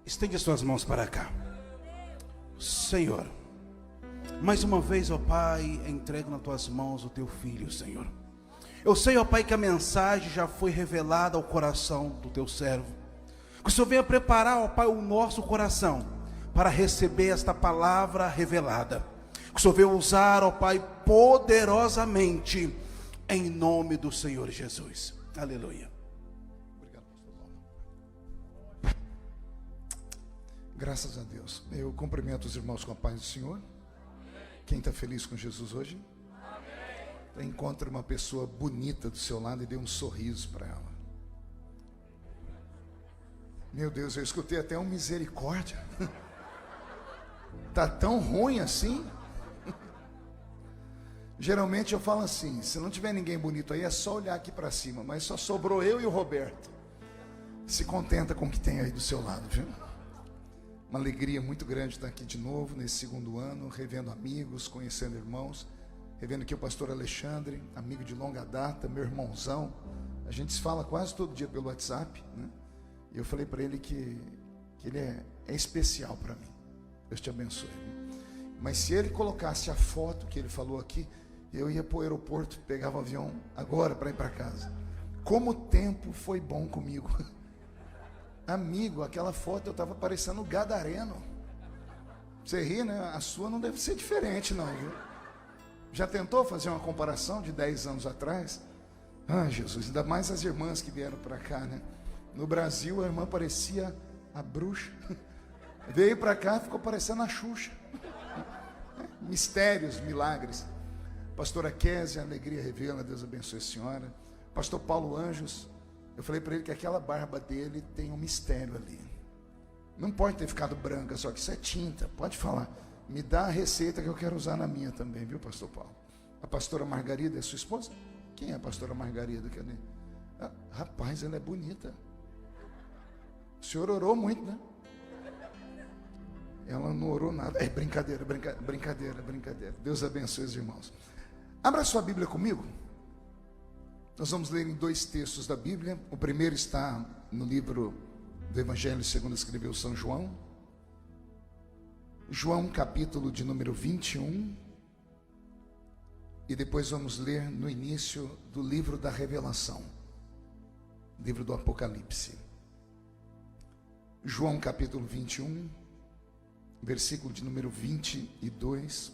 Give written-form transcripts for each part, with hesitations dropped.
Estende as suas mãos para cá. Senhor, mais uma vez, ó Pai, entrego nas tuas mãos o teu filho, Senhor. Eu sei, ó Pai, que a mensagem já foi revelada ao coração do teu servo. Que o Senhor venha preparar, ó Pai, o nosso coração para receber esta palavra revelada. Que o Senhor venha usar, ó Pai, poderosamente, em nome do Senhor Jesus. Aleluia. Obrigado, pastor Paulo. Graças a Deus. Eu cumprimento os irmãos com a paz do Senhor. Quem está feliz com Jesus hoje? Encontre uma pessoa bonita do seu lado e dê um sorriso para ela. Meu Deus, eu escutei até um misericórdia. Tá tão ruim assim? Geralmente eu falo assim: se não tiver ninguém bonito aí, é só olhar aqui para cima. Mas só sobrou eu e o Roberto. Se contenta com o que tem aí do seu lado, viu? Uma alegria muito grande estar aqui de novo nesse segundo ano, revendo amigos, conhecendo irmãos. Revendo aqui o pastor Alexandre, amigo de longa data, meu irmãozão. A gente se fala quase todo dia pelo WhatsApp, né? E eu falei para ele que ele é especial para mim. Deus te abençoe. Mas se ele colocasse a foto que ele falou aqui, eu ia para o aeroporto, pegava o avião agora para ir para casa. Como o tempo foi bom comigo. Amigo, aquela foto eu estava parecendo o Gadareno. Você ri, né? A sua não deve ser diferente não, viu? Já tentou fazer uma comparação de 10 anos atrás? Ah, Jesus, ainda mais as irmãs que vieram para cá, né? No Brasil, a irmã parecia a bruxa. Veio para cá, ficou parecendo a Xuxa. Mistérios, milagres. Pastora Kézia, alegria revela, Deus abençoe a senhora. Pastor Paulo Anjos, eu falei para ele que aquela barba dele tem um mistério ali. Não pode ter ficado branca, só que isso é tinta, pode falar. Me dá a receita que eu quero usar na minha também, viu, pastor Paulo? A pastora Margarida é sua esposa? Quem é a pastora Margarida? Cadê? Ah, rapaz, ela é bonita. O senhor orou muito, né? Ela não orou nada. É brincadeira, brincadeira. Deus abençoe os irmãos. Abra sua Bíblia comigo. Nós vamos ler em 2 textos da Bíblia. O primeiro está no livro do Evangelho segundo escreveu São João. João capítulo de número 21, e depois vamos ler no início do livro da Revelação, livro do Apocalipse. João capítulo 21, versículo de número 22.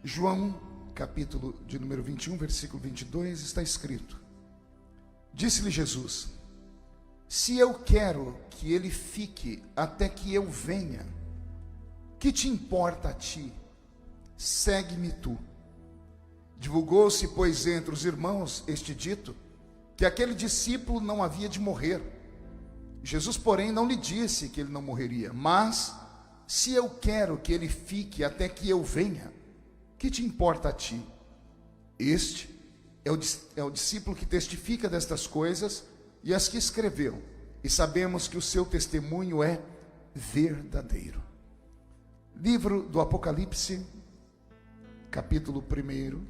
João capítulo de número 21, versículo 22, está escrito: Disse-lhe Jesus: se eu quero que ele fique até que eu venha, que te importa a ti? Segue-me tu. Divulgou-se, pois, entre os irmãos este dito, que aquele discípulo não havia de morrer. Jesus, porém, não lhe disse que ele não morreria, mas: se eu quero que ele fique até que eu venha, que te importa a ti? Este é o discípulo que testifica destas coisas e as que escreveu, e sabemos que o seu testemunho é verdadeiro. Livro do Apocalipse, capítulo 1.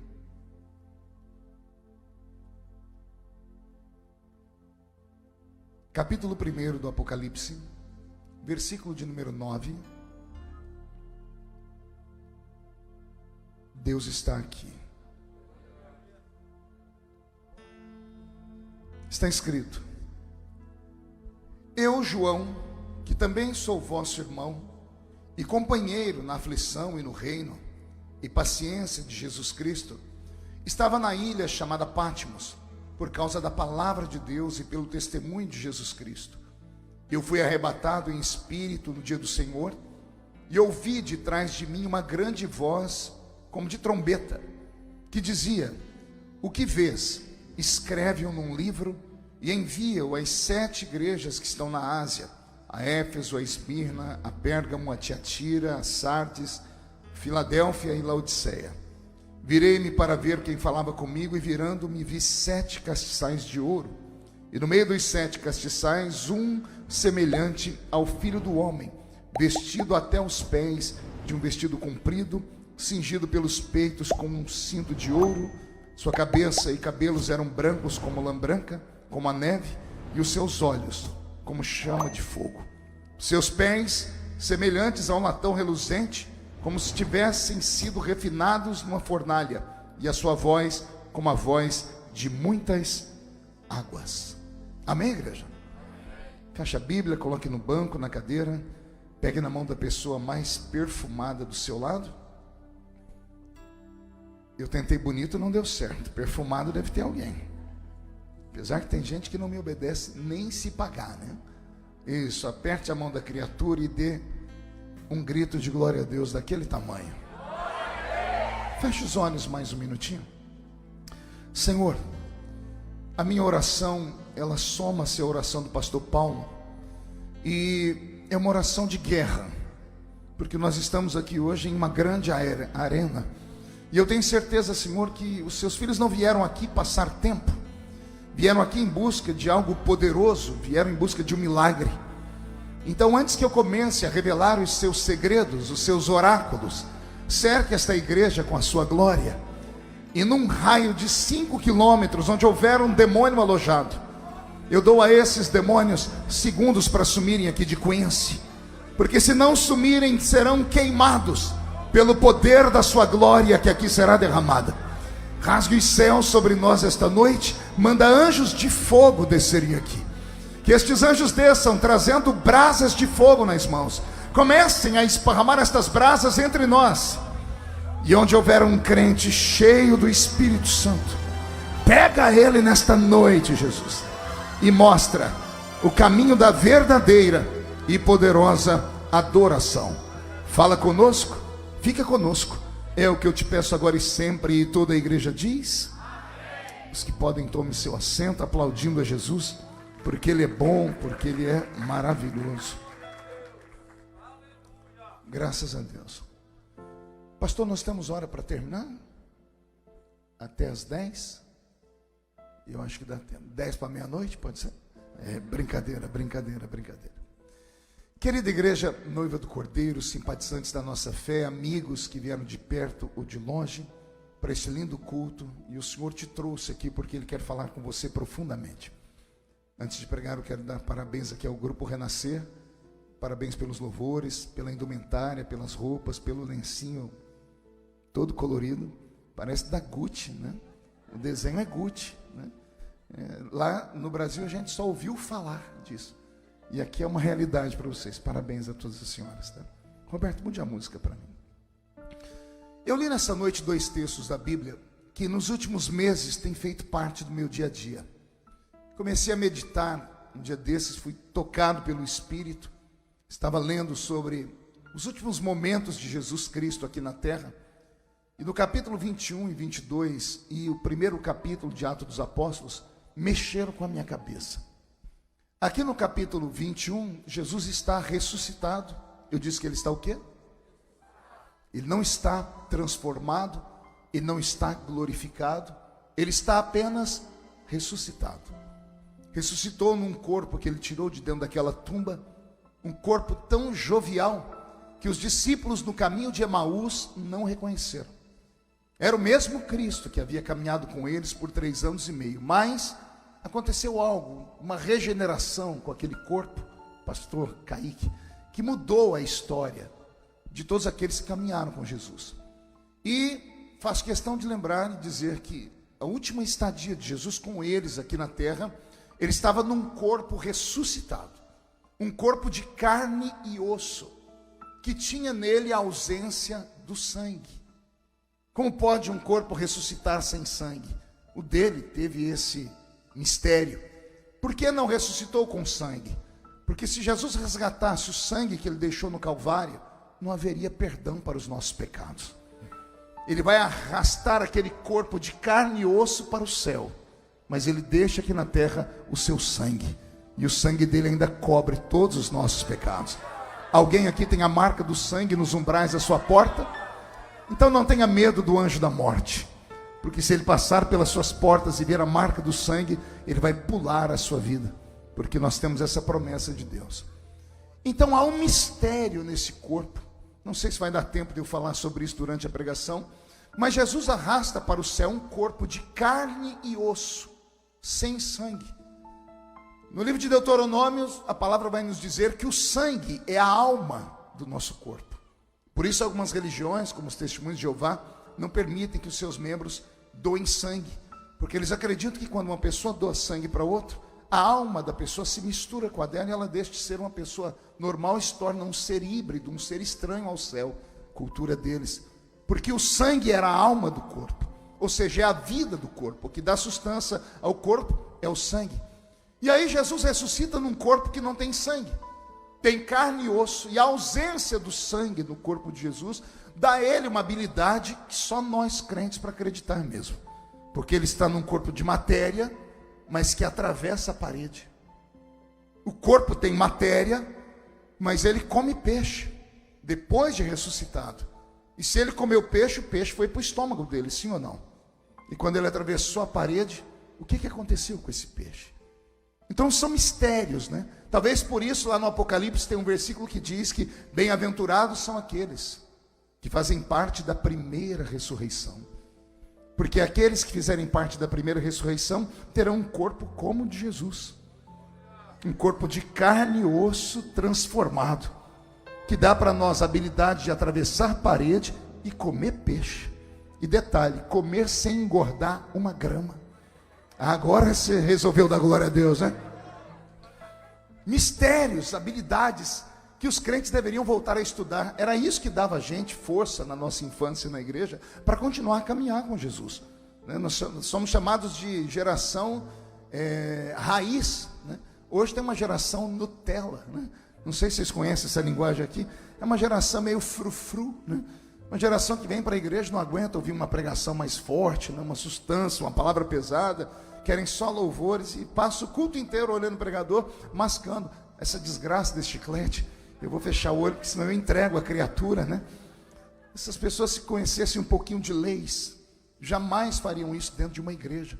Capítulo 1 do Apocalipse, versículo de número 9. Deus está aqui. Está escrito: eu, João, que também sou vosso irmão e companheiro na aflição e no reino e paciência de Jesus Cristo, estava na ilha chamada Patmos, por causa da palavra de Deus e pelo testemunho de Jesus Cristo. Eu fui arrebatado em espírito no dia do Senhor, e ouvi de trás de mim uma grande voz, como de trombeta, que dizia: o que vês, escreve-o num livro e envia-o às 7 igrejas que estão na Ásia, a Éfeso, a Esmirna, a Pérgamo, a Tiatira, a Sardes, Filadélfia e Laodiceia. Virei-me para ver quem falava comigo, e virando-me vi 7 castiçais de ouro, e no meio dos 7 castiçais um semelhante ao Filho do Homem, vestido até os pés de um vestido comprido cingido pelos peitos com um cinto de ouro. Sua cabeça e cabelos eram brancos como lã branca, como a neve, e os seus olhos como chama de fogo. Seus pés semelhantes a um latão reluzente, como se tivessem sido refinados numa fornalha, e a sua voz como a voz de muitas águas. Amém, igreja? Feche a Bíblia, coloque no banco, na cadeira, pegue na mão da pessoa mais perfumada do seu lado. Eu tentei bonito, não deu certo. Perfumado deve ter alguém. Apesar que tem gente que não me obedece nem se pagar, né? Isso, aperte a mão da criatura e dê um grito de glória a Deus daquele tamanho. Feche os olhos mais um minutinho. Senhor, a minha oração, ela soma-se à oração do pastor Paulo, e é uma oração de guerra, porque nós estamos aqui hoje em uma grande arena, e eu tenho certeza, Senhor, que os seus filhos não vieram aqui passar tempo, vieram aqui em busca de algo poderoso, vieram em busca de um milagre. Então, antes que eu comece a revelar os seus segredos, os seus oráculos, cerque esta igreja com a sua glória, e num raio de 5 quilômetros, onde houver um demônio alojado, eu dou a esses demônios segundos para sumirem aqui de Quincy, porque se não sumirem, serão queimados pelo poder da sua glória que aqui será derramada. Rasgue os céus sobre nós esta noite, manda anjos de fogo descerem aqui, que estes anjos desçam trazendo brasas de fogo nas mãos, comecem a esparramar estas brasas entre nós, e onde houver um crente cheio do Espírito Santo, pega ele nesta noite, Jesus, e mostra o caminho da verdadeira e poderosa adoração. Fala conosco, fica conosco, é o que eu te peço agora e sempre. E toda a igreja diz: os que podem, tomem seu assento, aplaudindo a Jesus, porque Ele é bom, porque Ele é maravilhoso. Graças a Deus. Pastor, nós temos hora para terminar? Até as 10? Eu acho que dá tempo. 10 para meia-noite, pode ser? É brincadeira. Querida igreja, noiva do Cordeiro, simpatizantes da nossa fé, amigos que vieram de perto ou de longe para este lindo culto, e o Senhor te trouxe aqui porque Ele quer falar com você profundamente. Antes de pregar, eu quero dar parabéns aqui ao Grupo Renascer, parabéns pelos louvores, pela indumentária, pelas roupas, pelo lencinho todo colorido, parece da Gucci, né? O desenho é Gucci, né? Lá no Brasil a gente só ouviu falar disso, e aqui é uma realidade para vocês. Parabéns a todas as senhoras, tá? Roberto, mude a música para mim. Eu li nessa noite 2 textos da Bíblia que nos últimos meses têm feito parte do meu dia a dia. Comecei a meditar, um dia desses fui tocado pelo Espírito, estava lendo sobre os últimos momentos de Jesus Cristo aqui na terra, e no capítulo 21 e 22 e o primeiro capítulo de Atos dos Apóstolos mexeram com a minha cabeça. Aqui no capítulo 21, Jesus está ressuscitado. Eu disse que ele está o quê? Ele não está transformado, ele não está glorificado, ele está apenas ressuscitado. Ressuscitou num corpo que ele tirou de dentro daquela tumba, um corpo tão jovial que os discípulos no caminho de Emaús não reconheceram. Era o mesmo Cristo que havia caminhado com eles por 3 anos e meio, mas aconteceu algo, uma regeneração com aquele corpo, pastor Kaique, que mudou a história de todos aqueles que caminharam com Jesus. E faço questão de lembrar e dizer que a última estadia de Jesus com eles aqui na terra, ele estava num corpo ressuscitado, um corpo de carne e osso, que tinha nele a ausência do sangue. Como pode um corpo ressuscitar sem sangue? O dele teve esse mistério. Por que não ressuscitou com sangue? Porque se Jesus resgatasse o sangue que ele deixou no Calvário, não haveria perdão para os nossos pecados. Ele vai arrastar aquele corpo de carne e osso para o céu, mas ele deixa aqui na terra o seu sangue, e o sangue dele ainda cobre todos os nossos pecados. Alguém aqui tem a marca do sangue nos umbrais da sua porta? Então não tenha medo do anjo da morte, porque se ele passar pelas suas portas e ver a marca do sangue, ele vai pular a sua vida, porque nós temos essa promessa de Deus. Então há um mistério nesse corpo. Não sei se vai dar tempo de eu falar sobre isso durante a pregação. Mas Jesus arrasta para o céu um corpo de carne e osso, sem sangue. No livro de Deuteronômio, a palavra vai nos dizer que o sangue é a alma do nosso corpo. Por isso algumas religiões, como os Testemunhos de Jeová, não permitem que os seus membros doem sangue. Porque eles acreditam que quando uma pessoa doa sangue para outro, a alma da pessoa se mistura com a dela e ela deixa de ser uma pessoa normal e se torna um ser híbrido, um ser estranho ao céu. Cultura deles. Porque o sangue era a alma do corpo, ou seja, é a vida do corpo. O que dá sustância ao corpo é o sangue. E aí Jesus ressuscita num corpo que não tem sangue, tem carne e osso, e a ausência do sangue no corpo de Jesus dá a ele uma habilidade que só nós crentes para acreditar mesmo. Porque ele está num corpo de matéria, mas que atravessa a parede. O corpo tem matéria, mas ele come peixe, depois de ressuscitado. E se ele comeu peixe, o peixe foi para o estômago dele, sim ou não? E quando ele atravessou a parede, o que aconteceu com esse peixe? Então são mistérios, né? Talvez por isso lá no Apocalipse tem um versículo que diz que bem-aventurados são aqueles que fazem parte da primeira ressurreição. Porque aqueles que fizerem parte da primeira ressurreição terão um corpo como o de Jesus. Um corpo de carne e osso transformado, que dá para nós a habilidade de atravessar parede e comer peixe. E detalhe, comer sem engordar uma grama. Agora você resolveu dar glória a Deus, né? Mistérios, habilidades que os crentes deveriam voltar a estudar. Era isso que dava a gente força na nossa infância na igreja para continuar a caminhar com Jesus. Nós somos chamados de geração raiz, né? Hoje tem uma geração Nutella, né? Não sei se vocês conhecem essa linguagem aqui. É uma geração meio frufru, né? Uma geração que vem para a igreja, não aguenta ouvir uma pregação mais forte, né? Uma sustância, uma palavra pesada. Querem só louvores e passa o culto inteiro olhando o pregador, mascando. Essa desgraça desse chiclete. Eu vou fechar o olho, porque senão eu entrego a criatura, né? Essas pessoas, se conhecessem um pouquinho de leis, jamais fariam isso dentro de uma igreja.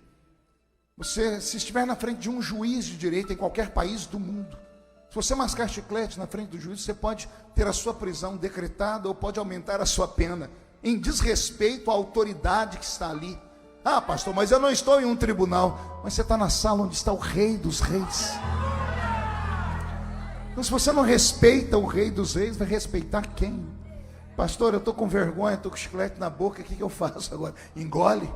Você, se estiver na frente de um juiz de direito em qualquer país do mundo, se você mascar chiclete na frente do juiz, você pode ter a sua prisão decretada ou pode aumentar a sua pena, em desrespeito à autoridade que está ali. Ah, pastor, mas eu não estou em um tribunal. Mas você está na sala onde está o Rei dos Reis. Então, se você não respeita o Rei dos Reis, vai respeitar quem? Pastor, eu estou com vergonha, estou com chiclete na boca, o que eu faço agora? Engole?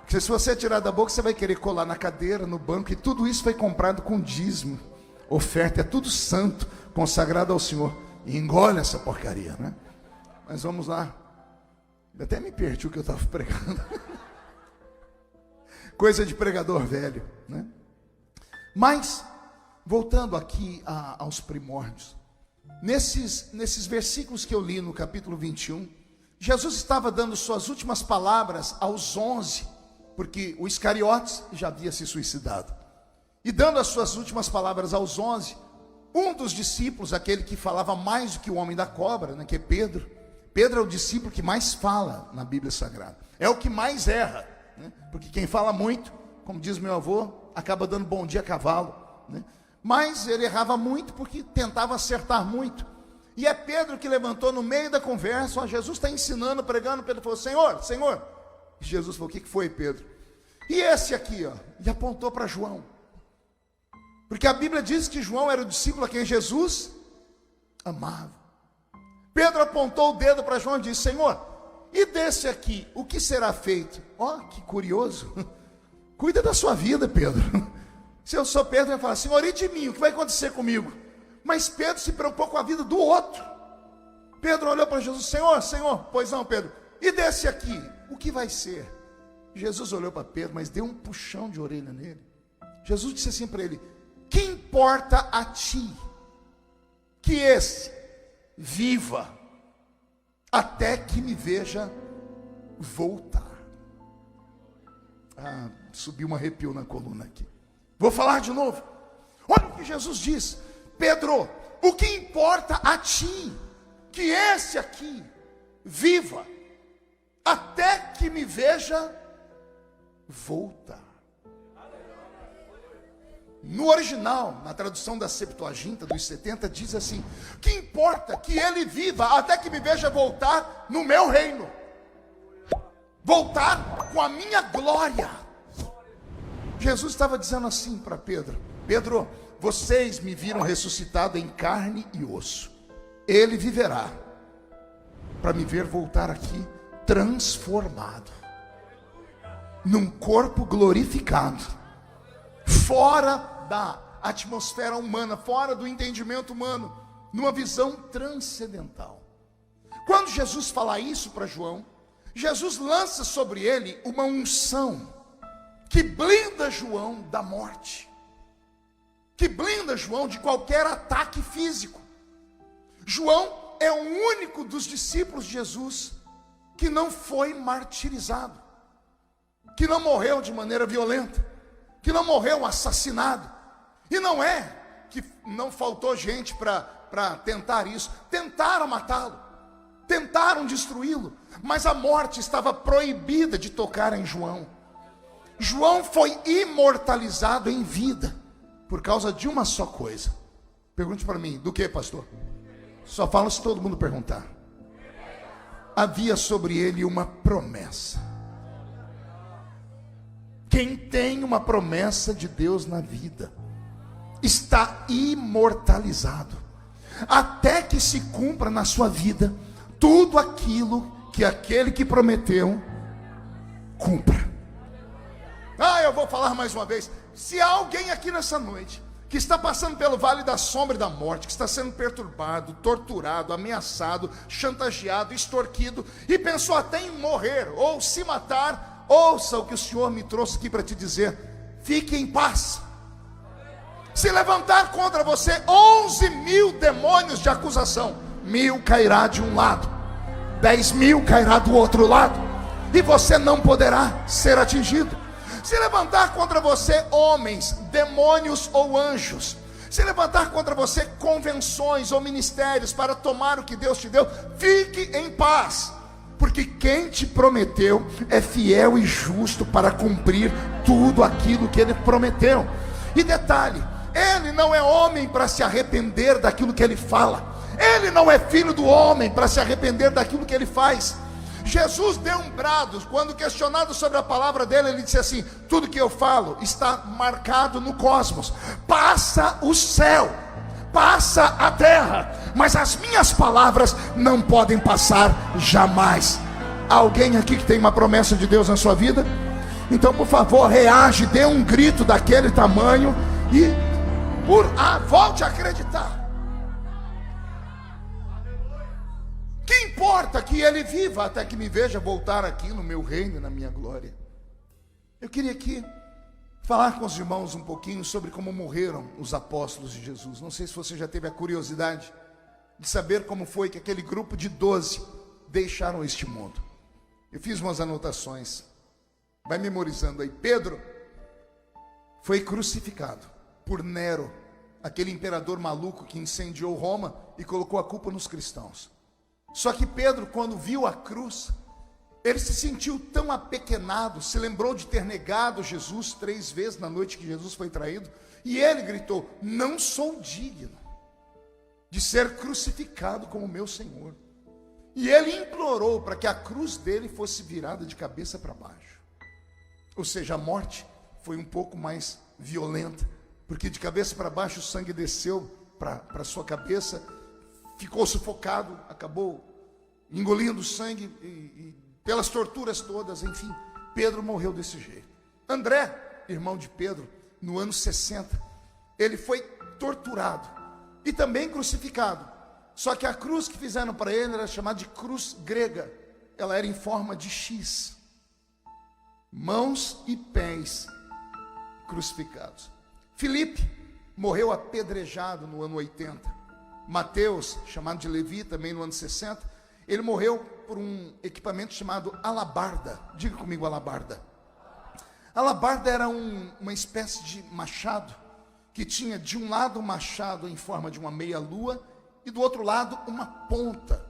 Porque se você tirar da boca, você vai querer colar na cadeira, no banco, e tudo isso foi comprado com dízimo, oferta, é tudo santo, consagrado ao Senhor. E engole essa porcaria, né? Mas vamos lá. Até me perdi o que eu estava pregando. Coisa de pregador velho, né? Mas, voltando aqui aos primórdios, nesses versículos que eu li no capítulo 21, Jesus estava dando suas últimas palavras aos 11, porque o Iscariotes já havia se suicidado. E dando as suas últimas palavras aos 11, um dos discípulos, aquele que falava mais do que o homem da cobra, né, que é Pedro. Pedro é o discípulo que mais fala na Bíblia Sagrada. É o que mais erra, né? Porque quem fala muito, como diz meu avô, acaba dando bom dia a cavalo, né? Mas ele errava muito porque tentava acertar muito. E é Pedro que levantou no meio da conversa. Ó, Jesus está ensinando, pregando. Pedro falou: Senhor, Senhor. E Jesus falou: o que foi, Pedro? E esse aqui, ó, e apontou para João. Porque a Bíblia diz que João era o discípulo a quem Jesus amava. Pedro apontou o dedo para João e disse: Senhor, e desse aqui, o que será feito? Ó, que curioso. Cuida da sua vida, Pedro. Se eu sou Pedro, eu ia falar: Senhor, e de mim? O que vai acontecer comigo? Mas Pedro se preocupou com a vida do outro. Pedro olhou para Jesus: Senhor, Senhor, pois não, Pedro, e desse aqui, o que vai ser? Jesus olhou para Pedro, mas deu um puxão de orelha nele. Jesus disse assim para ele: que importa a ti que esse viva até que me veja voltar? Ah, subiu um arrepio na coluna aqui. Vou falar de novo. Olha o que Jesus diz: Pedro, o que importa a ti que esse aqui viva até que me veja voltar? No original, na tradução da Septuaginta, dos 70, diz assim: que importa que ele viva até que me veja voltar no meu reino, voltar com a minha glória. Jesus estava dizendo assim para Pedro: Pedro, vocês me viram ressuscitado em carne e osso, ele viverá para me ver voltar aqui transformado, num corpo glorificado, fora da atmosfera humana, fora do entendimento humano, numa visão transcendental. Quando Jesus fala isso para João, Jesus lança sobre ele uma unção que blinda João da morte, que blinda João de qualquer ataque físico. João é o único dos discípulos de Jesus que não foi martirizado, que não morreu de maneira violenta, que não morreu assassinado. E não é que não faltou gente para tentar isso. Tentaram matá-lo, tentaram destruí-lo, mas a morte estava proibida de tocar em João. João foi imortalizado em vida por causa de uma só coisa. Pergunte para mim: do que, pastor? Só falo se todo mundo perguntar. Havia sobre ele uma promessa. Quem tem uma promessa de Deus na vida está imortalizado, até que se cumpra na sua vida tudo aquilo que aquele que prometeu cumpra. Eu vou falar mais uma vez: se há alguém aqui nessa noite que está passando pelo vale da sombra e da morte, que está sendo perturbado, torturado, ameaçado, chantageado, extorquido, e pensou até em morrer ou se matar, ouça o que o Senhor me trouxe aqui para te dizer: fique em paz. Se levantar contra você 11.000 demônios de acusação, 1.000 cairá de um lado, 10.000 cairá do outro lado, e você não poderá ser atingido. Se levantar contra você homens, demônios ou anjos, se levantar contra você convenções ou ministérios para tomar o que Deus te deu, fique em paz, porque quem te prometeu é fiel e justo para cumprir tudo aquilo que ele prometeu. E detalhe, ele não é homem para se arrepender daquilo que ele fala, ele não é filho do homem para se arrepender daquilo que ele faz. Jesus deu um brado, quando questionado sobre a palavra dele, ele disse assim: tudo que eu falo está marcado no cosmos, passa o céu, passa a terra, mas as minhas palavras não podem passar jamais. Alguém aqui que tem uma promessa de Deus na sua vida? Então, por favor, reage, dê um grito daquele tamanho e volte a acreditar. Que importa que ele viva até que me veja voltar aqui no meu reino e na minha glória. Eu queria aqui falar com os irmãos um pouquinho sobre como morreram os apóstolos de Jesus. Não sei se você já teve a curiosidade de saber como foi que aquele grupo de 12 deixaram este mundo. Eu fiz umas anotações, vai memorizando aí. Pedro foi crucificado por Nero, aquele imperador maluco que incendiou Roma e colocou a culpa nos cristãos. Só que Pedro, quando viu a cruz, ele se sentiu tão apequenado, se lembrou de ter negado Jesus 3 vezes na noite que Jesus foi traído, e ele gritou: não sou digno de ser crucificado como meu Senhor. E ele implorou para que a cruz dele fosse virada de cabeça para baixo. Ou seja, a morte foi um pouco mais violenta, porque de cabeça para baixo o sangue desceu para sua cabeça, ficou sufocado, acabou engolindo sangue e pelas torturas todas, enfim, Pedro morreu desse jeito. André, irmão de Pedro, no ano 60, ele foi torturado e também crucificado. Só que a cruz que fizeram para ele era chamada de cruz grega. Ela era em forma de X, mãos e pés crucificados. Filipe morreu apedrejado no ano 80. Mateus, chamado de Levi, também no ano 60, ele morreu por um equipamento chamado alabarda. Diga comigo, alabarda. Alabarda era uma espécie de machado, que tinha de um lado um machado em forma de uma meia-lua, e do outro lado uma ponta,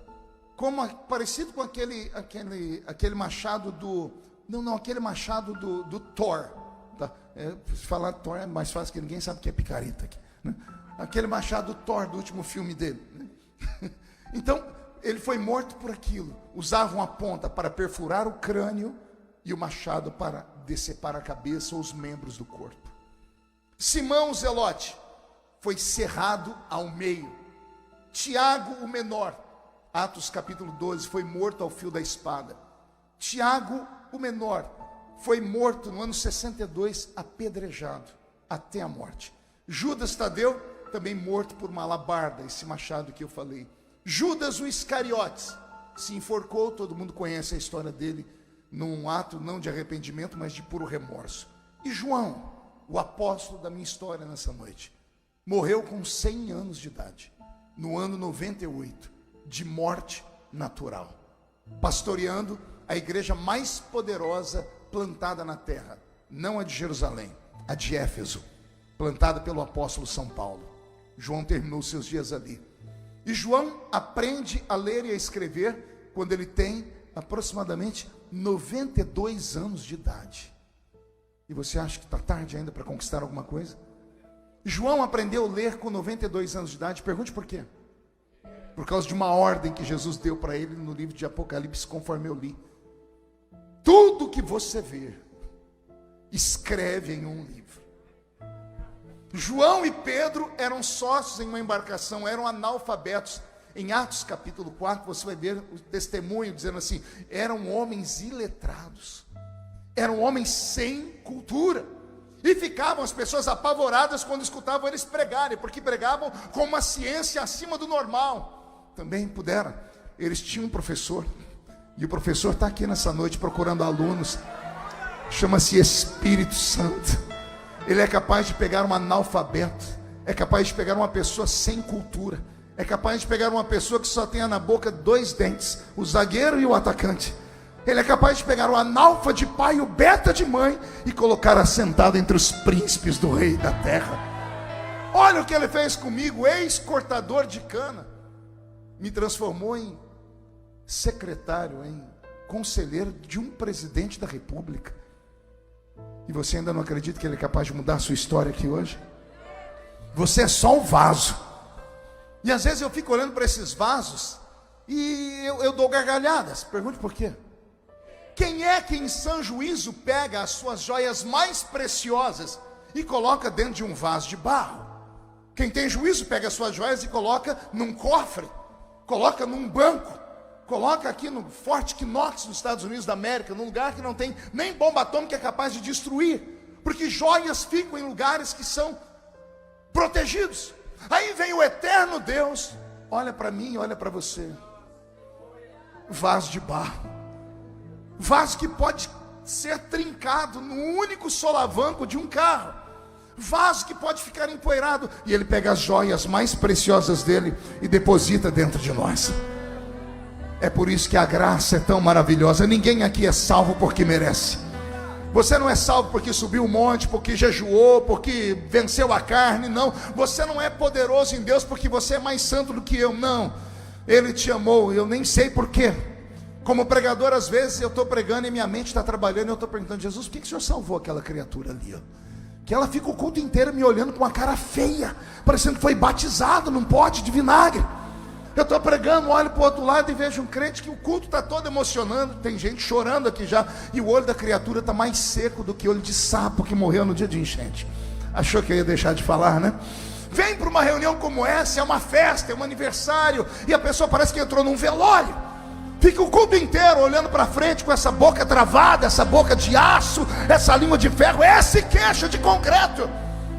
parecido com aquele machado aquele machado do Thor, tá? Falar Thor é mais fácil, que ninguém sabe o que é picareta aqui, né? Aquele machado Thor do último filme dele, né? Então, ele foi morto por aquilo. Usavam a ponta para perfurar o crânio e o machado para decepar a cabeça ou os membros do corpo. Simão Zelote foi cerrado ao meio. Tiago, o menor, Atos capítulo 12, foi morto ao fio da espada. Tiago, o menor, foi morto no ano 62, apedrejado até a morte. Judas Tadeu, também morto por uma alabarda, esse machado que eu falei. Judas o Iscariotes se enforcou, todo mundo conhece a história dele, num ato não de arrependimento, mas de puro remorso. E João, o apóstolo da minha história nessa noite, morreu com 100 anos de idade, no ano 98, de morte natural, pastoreando a igreja mais poderosa plantada na terra, não a de Jerusalém, a de Éfeso, plantada pelo apóstolo São Paulo. João terminou seus dias ali. E João aprende a ler e a escrever quando ele tem aproximadamente 92 anos de idade. E você acha que está tarde ainda para conquistar alguma coisa? João aprendeu a ler com 92 anos de idade. Pergunte por quê? Por causa de uma ordem que Jesus deu para ele no livro de Apocalipse, conforme eu li. Tudo que você vê, escreve em um livro. João e Pedro eram sócios em uma embarcação, eram analfabetos. Em Atos capítulo 4, você vai ver o testemunho dizendo assim: eram homens iletrados, eram homens sem cultura, e ficavam as pessoas apavoradas quando escutavam eles pregarem, porque pregavam com uma ciência acima do normal. Também puderam, eles tinham um professor, e o professor está aqui nessa noite procurando alunos, chama-se Espírito Santo. Ele é capaz de pegar um analfabeto, é capaz de pegar uma pessoa sem cultura, é capaz de pegar uma pessoa que só tenha na boca 2 dentes, o zagueiro e o atacante. Ele é capaz de pegar o analfa de pai e o beta de mãe e colocar assentado entre os príncipes do rei da terra. Olha o que ele fez comigo, ex-cortador de cana, me transformou em secretário, em conselheiro de um presidente da república. E você ainda não acredita que ele é capaz de mudar a sua história aqui hoje? Você é só um vaso. E às vezes eu fico olhando para esses vasos e eu dou gargalhadas. Pergunte por quê? Quem é que em sã juízo pega as suas joias mais preciosas e coloca dentro de um vaso de barro? Quem tem juízo pega as suas joias e coloca num cofre, coloca num banco, coloca aqui no Forte Knox, nos Estados Unidos da América, num lugar que não tem nem bomba atômica é capaz de destruir, porque joias ficam em lugares que são protegidos. Aí vem o eterno Deus, olha para mim, olha para você, vaso de barro, vaso que pode ser trincado no único solavanco de um carro, vaso que pode ficar empoeirado, e ele pega as joias mais preciosas dele e deposita dentro de nós. É por isso que a graça é tão maravilhosa. Ninguém aqui é salvo porque merece. Você não é salvo porque subiu um monte, porque jejuou, porque venceu a carne, não. Você não é poderoso em Deus porque você é mais santo do que eu, não. Ele te amou, eu nem sei porquê. Como pregador, às vezes eu estou pregando e minha mente está trabalhando e eu estou perguntando: Jesus, por que o Senhor salvou aquela criatura ali? Ó? Que ela fica o culto inteiro me olhando com uma cara feia, parecendo que foi batizado num pote de vinagre. Eu estou pregando, olho para o outro lado e vejo um crente que o culto está todo emocionando, tem gente chorando aqui já, e o olho da criatura está mais seco do que o olho de sapo que morreu no dia de enchente. Achou que eu ia deixar de falar, né? Vem para uma reunião como essa, é uma festa, é um aniversário, e a pessoa parece que entrou num velório. Fica o culto inteiro olhando para frente com essa boca travada, essa boca de aço, essa língua de ferro, esse queixo de concreto.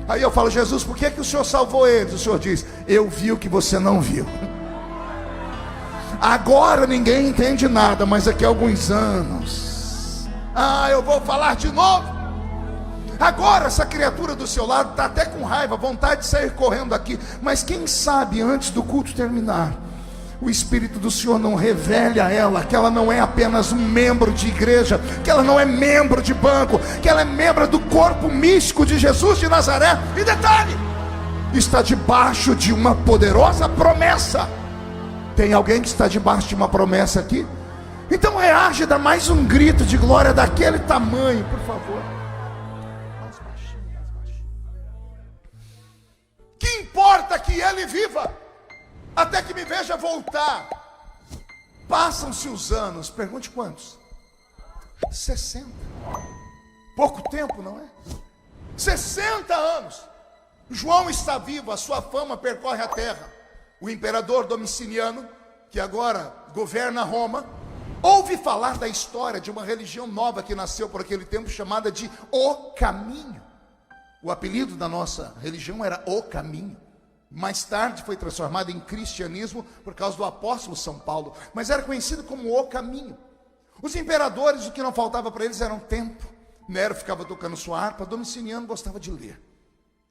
Aí eu falo: Jesus, por que o Senhor salvou eles? O Senhor diz: eu vi o que você não viu. Agora ninguém entende nada, mas daqui a alguns anos, eu vou falar de novo. Agora essa criatura do seu lado está até com raiva, vontade de sair correndo aqui, mas quem sabe antes do culto terminar, o Espírito do Senhor não revele a ela que ela não é apenas um membro de igreja, que ela não é membro de banco, que ela é membro do corpo místico de Jesus de Nazaré. E detalhe, está debaixo de uma poderosa promessa. Tem alguém que está debaixo de uma promessa aqui? Então reage, dá mais um grito de glória daquele tamanho, por favor. Mais baixinho. importa que ele viva, até que me veja voltar. Passam-se os anos, pergunte quantos? 60. Pouco tempo, não é? 60 anos. João está vivo, a sua fama percorre a terra. O imperador Domiciano, que agora governa Roma, ouve falar da história de uma religião nova que nasceu por aquele tempo, chamada de O Caminho. O apelido da nossa religião era O Caminho. Mais tarde foi transformado em cristianismo por causa do apóstolo São Paulo, mas era conhecido como O Caminho. Os imperadores, o que não faltava para eles era um tempo. Nero ficava tocando sua harpa, Domiciano gostava de ler.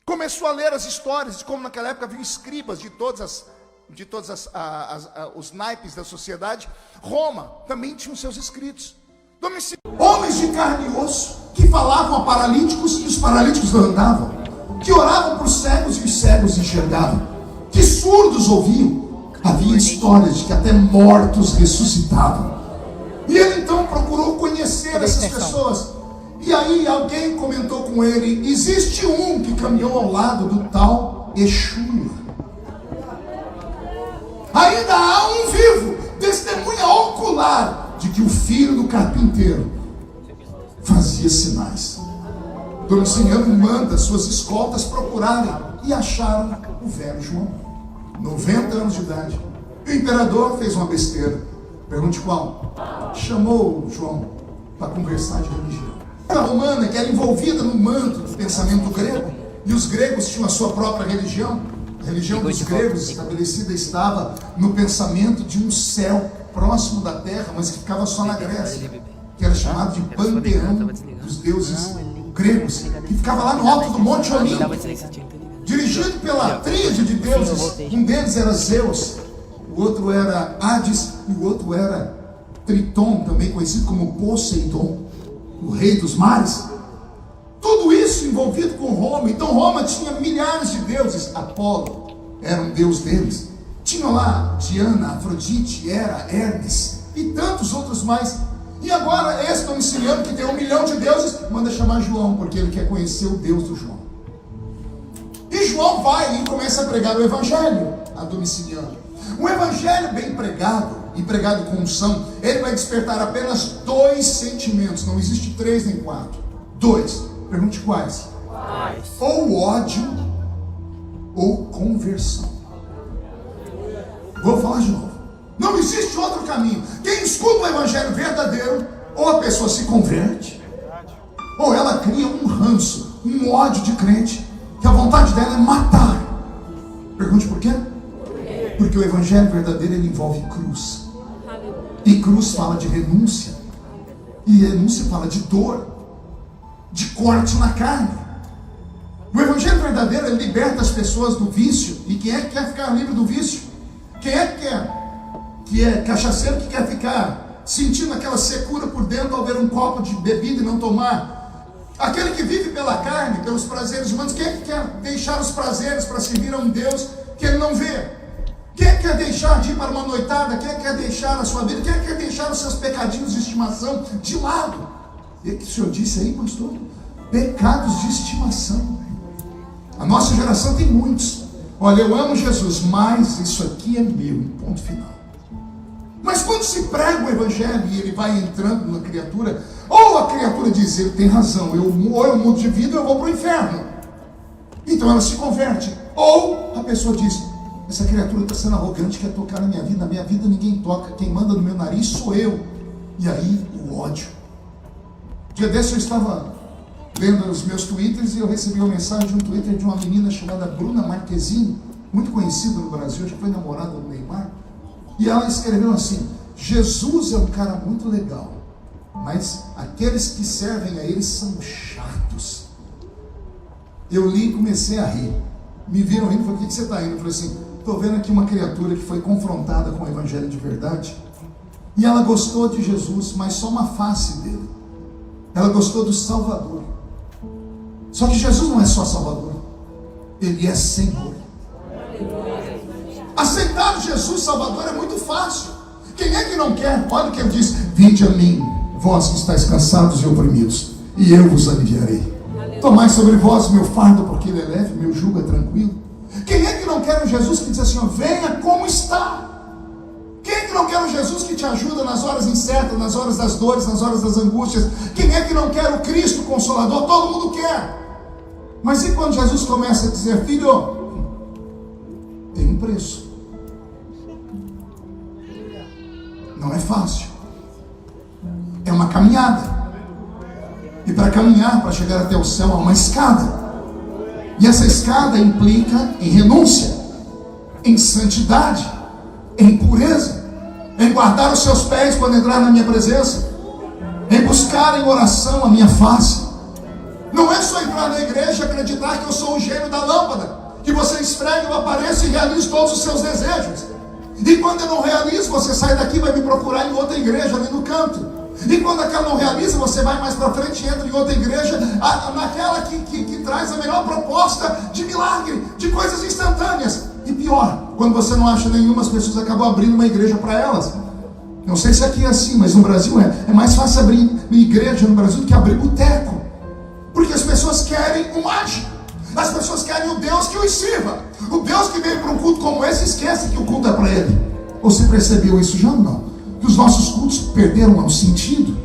Começou a ler as histórias de como naquela época haviam escribas de todos os naipes da sociedade. Roma também tinha os seus escritos. Homens de carne e osso, que falavam a paralíticos e os paralíticos não andavam, que oravam por cegos e os cegos enxergavam, que surdos ouviam. Havia histórias de que até mortos ressuscitavam. E ele então procurou conhecer essas pessoas. E aí alguém comentou com ele: existe um que caminhou ao lado do tal Exu. Ainda há um vivo, testemunha ocular de que o filho do carpinteiro fazia sinais. Domiciano manda suas escoltas procurarem e acharam o velho João, 90 anos de idade. E o imperador fez uma besteira. Pergunte qual? Chamou João para conversar de religião. A romana, que era envolvida no manto do pensamento grego, e os gregos tinham a sua própria religião. A religião dos gregos estabelecida estava no pensamento de um céu próximo da terra, mas que ficava só na Grécia, que era chamado de panteão dos deuses gregos, que ficava lá no alto do Monte Olimpo, dirigido pela tríade de deuses. Um deles era Zeus, o outro era Hades e o outro era Triton, também conhecido como Poseidon, o rei dos mares. Tudo isso envolvido com Roma. Então Roma tinha milhares de deuses. Apolo era um deus deles. Tinha lá Diana, Afrodite, Hera, Hermes e tantos outros mais. E agora esse Domiciano, que tem 1 milhão de deuses, manda chamar João, porque ele quer conhecer o Deus do João. E João vai e começa a pregar o evangelho a Domiciano. Um evangelho bem pregado, e pregado com unção, ele vai despertar apenas 2 sentimentos. Não existe 3 nem 4. 2. Pergunte quais? Ou ódio ou conversão. Vou falar de novo. Não existe outro caminho. Quem escuta o evangelho verdadeiro, ou a pessoa se converte, ou ela cria um ranço, um ódio de crente, que a vontade dela é matar. Pergunte por quê? Porque o evangelho verdadeiro, ele envolve cruz. E cruz fala de renúncia. E renúncia fala de dor, de corte na carne. O evangelho verdadeiro, ele liberta as pessoas do vício. E quem é que quer ficar livre do vício? Quem é que quer? Que é cachaceiro, que quer ficar sentindo aquela secura por dentro ao ver um copo de bebida e não tomar? Aquele que vive pela carne, pelos prazeres humanos. Quem é que quer deixar os prazeres para servir a um Deus que ele não vê? Quem quer deixar de ir para uma noitada? Quem quer deixar a sua vida? Quem quer deixar os seus pecadinhos de estimação de lado? E o que o senhor disse aí, pastor? Pecados de estimação. A nossa geração tem muitos. Olha, eu amo Jesus, mas isso aqui é meu, ponto final. Mas quando se prega o evangelho e ele vai entrando na criatura, ou a criatura diz: ele tem razão, ou eu mudo de vida ou eu vou para o inferno. Então ela se converte. Ou a pessoa diz: essa criatura está sendo arrogante, quer tocar na minha vida ninguém toca, quem manda no meu nariz sou eu. E aí o ódio. Dia desse eu estava lendo os meus twitters e eu recebi uma mensagem de um twitter de uma menina chamada Bruna Marquezine, muito conhecida no Brasil, já foi namorada do Neymar. E ela escreveu assim: Jesus é um cara muito legal, mas aqueles que servem a ele são chatos. Eu li e comecei a rir. Me viram rindo e falaram: por que você está rindo? Eu falei assim: estou vendo aqui uma criatura que foi confrontada com o evangelho de verdade, e ela gostou de Jesus, mas só uma face dele. Ela gostou do Salvador. Só que Jesus não é só Salvador, ele é Senhor. Aceitar Jesus Salvador é muito fácil. Quem é que não quer? Olha o que ele diz: vinde a mim, vós que estáis cansados e oprimidos, e eu vos aliviarei. Tomai sobre vós meu fardo, porque ele é leve, meu jugo é tranquilo. Quem é que não quer um Jesus que diz assim, ó, venha como está? Quem é que não quer um Jesus que te ajuda nas horas incertas, nas horas das dores, nas horas das angústias? Quem é que não quer o Cristo Consolador? Todo mundo quer. Mas e quando Jesus começa a dizer, filho, tem um preço. Não é fácil. É uma caminhada. E para caminhar, para chegar até o céu, há uma escada. E essa escada implica em renúncia, em santidade, em pureza, em guardar os seus pés quando entrar na minha presença, em buscar em oração a minha face. Não é só entrar na igreja e acreditar que eu sou o gênio da lâmpada, que você esfrega, eu apareço e realizo todos os seus desejos. E quando eu não realizo, você sai daqui e vai me procurar em outra igreja ali no canto. E quando aquela não realiza, você vai mais para frente e entra em outra igreja, naquela que traz a melhor proposta de milagre, de coisas instantâneas. E pior, quando você não acha nenhuma, as pessoas acabam abrindo uma igreja para elas. Não sei se aqui é assim, mas no Brasil é mais fácil abrir uma igreja no Brasil do que abrir boteco. Porque as pessoas querem o mágico. As pessoas querem o Deus que os sirva. O Deus que veio para um culto como esse esquece que o culto é para ele. Você percebeu isso já ou não? Que os nossos cultos perderam o sentido.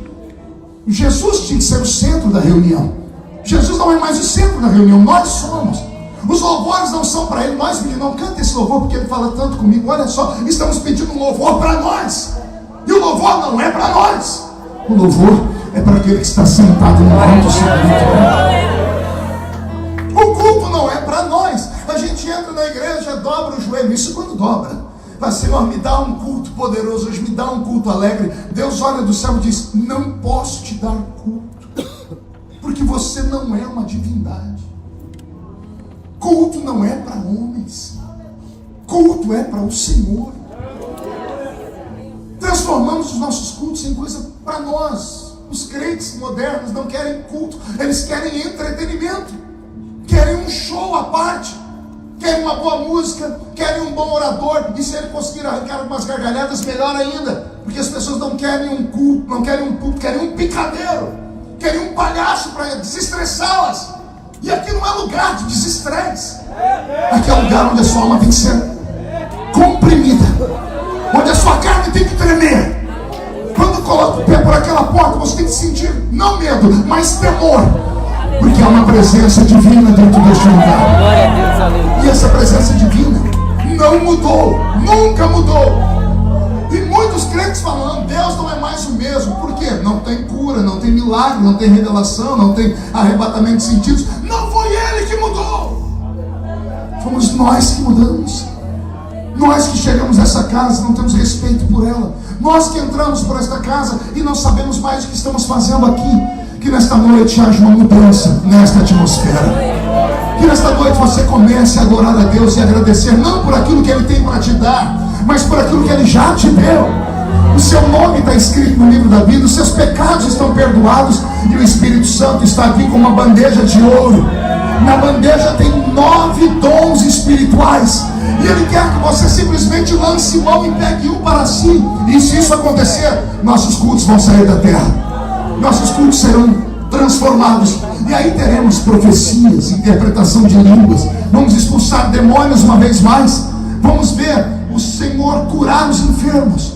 Jesus tinha que ser o centro da reunião. Jesus não é mais o centro da reunião, nós somos. Os louvores não são para ele. Nós, menino, não canta esse louvor porque ele fala tanto comigo. Olha só, estamos pedindo um louvor para nós. E o louvor não é para nós. O louvor é para aquele que está sentado no alto sublime. O culto não é para nós. A gente entra na igreja, dobra o joelho. Isso quando dobra. Mas, Senhor, me dá um culto poderoso hoje, me dá um culto alegre. Deus olha do céu e diz, não posso te dar culto, porque você não é uma divindade. Culto não é para homens. Culto é para o Senhor. Transformamos os nossos cultos em coisa para nós. Os crentes modernos não querem culto, eles querem entretenimento, querem um show à parte, querem uma boa música, querem um bom orador, e se ele conseguir arrancar umas gargalhadas, melhor ainda, porque as pessoas não querem um culto, não querem um culto, querem um picadeiro, querem um palhaço para desestressá-las. E aqui não é lugar de desestresse, aqui é lugar onde a sua alma tem que ser comprimida, onde a sua carne tem que tremer. Quando coloca o pé por aquela porta, você tem que sentir não medo, mas temor, porque há uma presença divina dentro deste lugar. Glória a Deus, aleluia. E essa presença divina não mudou, nunca mudou. E muitos crentes falando, Deus não é mais o mesmo. Por quê? Não tem cura, não tem milagre, não tem revelação, não tem arrebatamento de sentidos. Não foi Ele que mudou, fomos nós que mudamos. Nós que chegamos a essa casa não temos respeito por ela. Nós que entramos por esta casa e não sabemos mais o que estamos fazendo aqui. Que nesta noite haja uma mudança nesta atmosfera. Que nesta noite você comece a adorar a Deus e agradecer, não por aquilo que Ele tem para te dar, mas por aquilo que Ele já te deu. O seu nome está escrito no livro da vida, os seus pecados estão perdoados, e o Espírito Santo está aqui com uma bandeja de ouro. Na bandeja tem 9 dons espirituais, e Ele quer que você simplesmente lance mão e pegue um para si. E se isso acontecer, nossos cultos vão sair da terra. Nossos cultos serão transformados. E aí teremos profecias, interpretação de línguas. Vamos expulsar demônios uma vez mais. Vamos ver o Senhor curar os enfermos.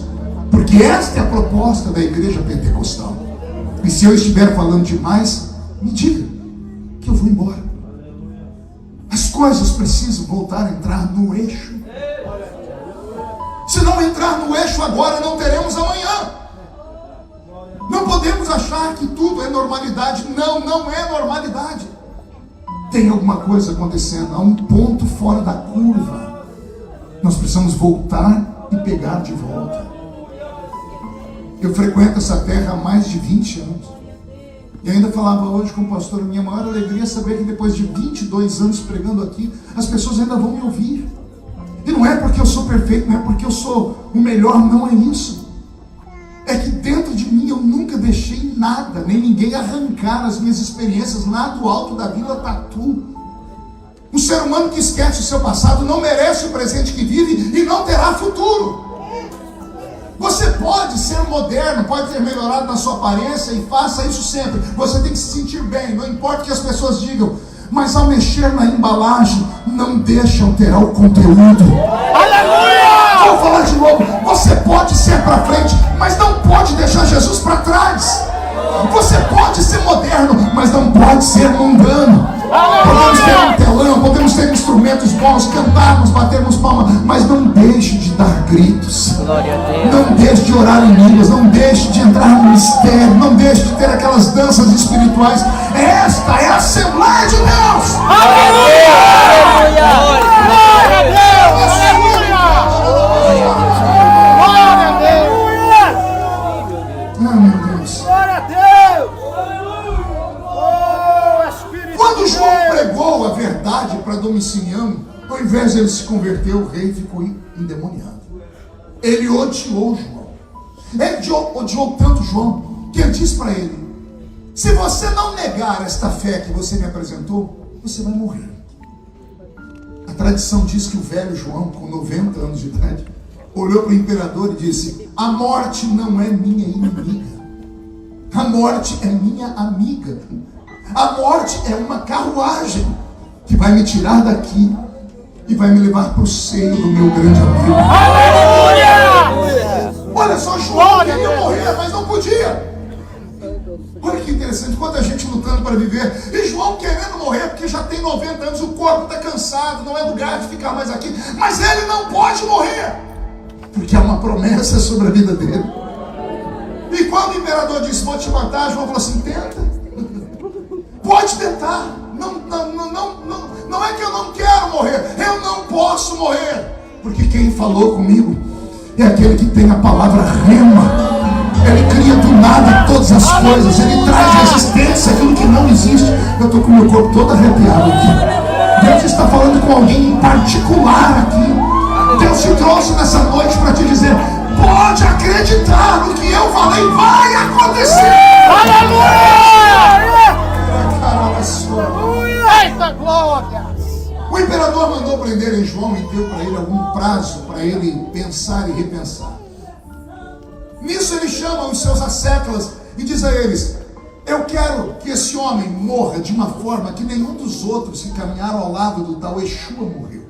Porque esta é a proposta da igreja pentecostal. E se eu estiver falando demais, me diga que eu vou embora. As coisas precisam voltar a entrar no eixo. Se não entrar no eixo agora, não teremos amanhã. Não podemos achar que tudo é normalidade. Não, não é normalidade. Tem alguma coisa acontecendo. Há um ponto fora da curva. Nós precisamos voltar e pegar de volta. Eu frequento essa terra há mais de 20 anos. E ainda falava hoje com o pastor, minha maior alegria é saber que depois de 22 anos pregando aqui, as pessoas ainda vão me ouvir. E não é porque eu sou perfeito, não é porque eu sou o melhor, não é isso. É que dentro de mim eu nunca deixei nada, nem ninguém arrancar as minhas experiências lá do alto da Vila Tatu. Um ser humano que esquece o seu passado não merece o presente que vive e não terá futuro. Você pode ser moderno, pode ter melhorado na sua aparência, e faça isso sempre. Você tem que se sentir bem, não importa o que as pessoas digam. Mas ao mexer na embalagem, não deixe alterar o conteúdo. Aleluia! Vou falar de novo. Você pode ser para frente, mas não pode deixar Jesus para trás. Você pode ser moderno, mas não pode ser mundano. Podemos ter um telão, podemos ter instrumentos bons, cantarmos, batermos palmas, mas não deixe de dar gritos. Não deixe de orar em línguas, não deixe de entrar no mistério, não deixe de ter aquelas danças espirituais. Esta é a Assembleia de Deus. Aleluia! Glória a Deus! Ah, meu Deus. Glória a Deus! Oh, Espírito Quando de João Deus! pregou a verdade para Domiciano, ao invés de ele se converter, o rei ficou endemoniado. Ele odiou João. Ele odiou tanto João que ele disse para ele: se você não negar esta fé que você me apresentou, você vai morrer. A tradição diz que o velho João, com 90 anos de idade, olhou para o imperador e disse: a morte não é minha inimiga, a morte é minha amiga. A morte é uma carruagem que vai me tirar daqui e vai me levar para o seio do meu grande amigo. Aleluia! Olha só, João queria morrer, mas não podia. Olha que interessante, quanta gente lutando para viver, e João querendo morrer porque já tem 90 anos, o corpo está cansado, não é lugar de ficar mais aqui, mas ele não pode morrer, porque há uma promessa sobre a vida dele. E quando o imperador disse: vou te matar, João falou assim: tenta, pode tentar, não é que eu não quero morrer, eu não posso morrer, porque quem falou comigo é aquele que tem a palavra rema. Ele cria do nada todas as coisas. Ele traz à existência aquilo que não existe. Eu estou com o meu corpo todo arrepiado aqui. Deus está falando com alguém em particular aqui. Deus te trouxe nessa noite para te dizer: pode acreditar, no que eu falei vai acontecer. Aleluia! Eita glória! O imperador mandou prenderem João e deu para ele algum prazo para ele pensar e repensar. Nisso ele chama os seus asseclas e diz a eles: eu quero que esse homem morra de uma forma que nenhum dos outros que caminharam ao lado do tal Yeshua morreu.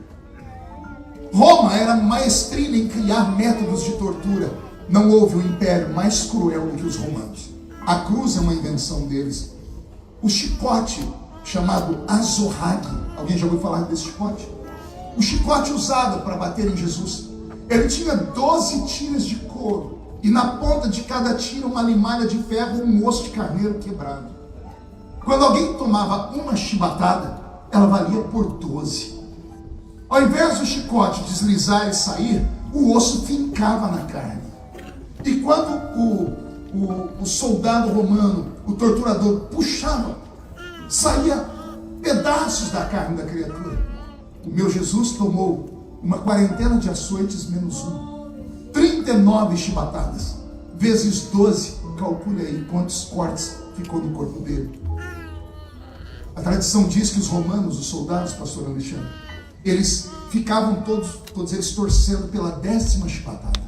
Roma era maestrina em criar métodos de tortura. Não houve um império mais cruel do que os romanos. A cruz é uma invenção deles. O chicote, chamado azorrague. Alguém já ouviu falar desse chicote? O chicote usado para bater em Jesus. Ele tinha 12 tiras de couro. E na ponta de cada tira uma limalha de ferro, um osso de carneiro quebrado. Quando alguém tomava uma chibatada, ela valia por 12. Ao invés do chicote deslizar e sair, o osso fincava na carne. E quando o soldado romano, o torturador, puxava, saía pedaços da carne da criatura. O meu Jesus tomou uma quarentena de açoites menos um. 39 chibatadas, vezes 12, calcule aí quantos cortes ficou no corpo dele. A tradição diz que os romanos, os soldados, pastor Alexandre, eles ficavam todos eles torcendo pela 10ª chibatada.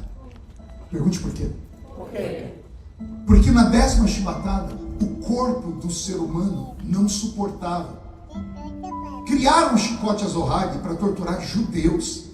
Pergunte por quê? Por quê? Porque na 10ª chibatada, o corpo do ser humano não suportava. Criaram um chicote azorrague para torturar judeus.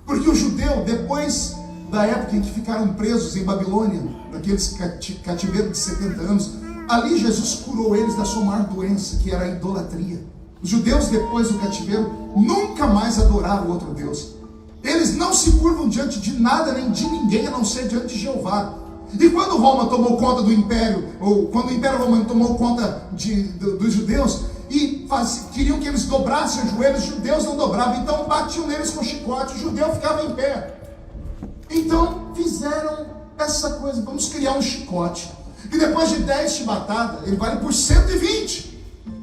Porque o judeu, depois da época em que ficaram presos em Babilônia, naqueles cativeiros de 70 anos, ali Jesus curou eles da sua maior doença, que era a idolatria. Os judeus, depois do cativeiro, nunca mais adoraram outro Deus. Eles não se curvam diante de nada nem de ninguém, a não ser diante de Jeová. E quando Roma tomou conta do império, ou quando o Império Romano tomou conta dos judeus, e queriam que eles dobrassem os joelhos, os judeus não dobravam, então batiam neles com chicote, o judeu ficava em pé. Então fizeram essa coisa: vamos criar um chicote, e depois de 10 chibatadas, ele vale por 120.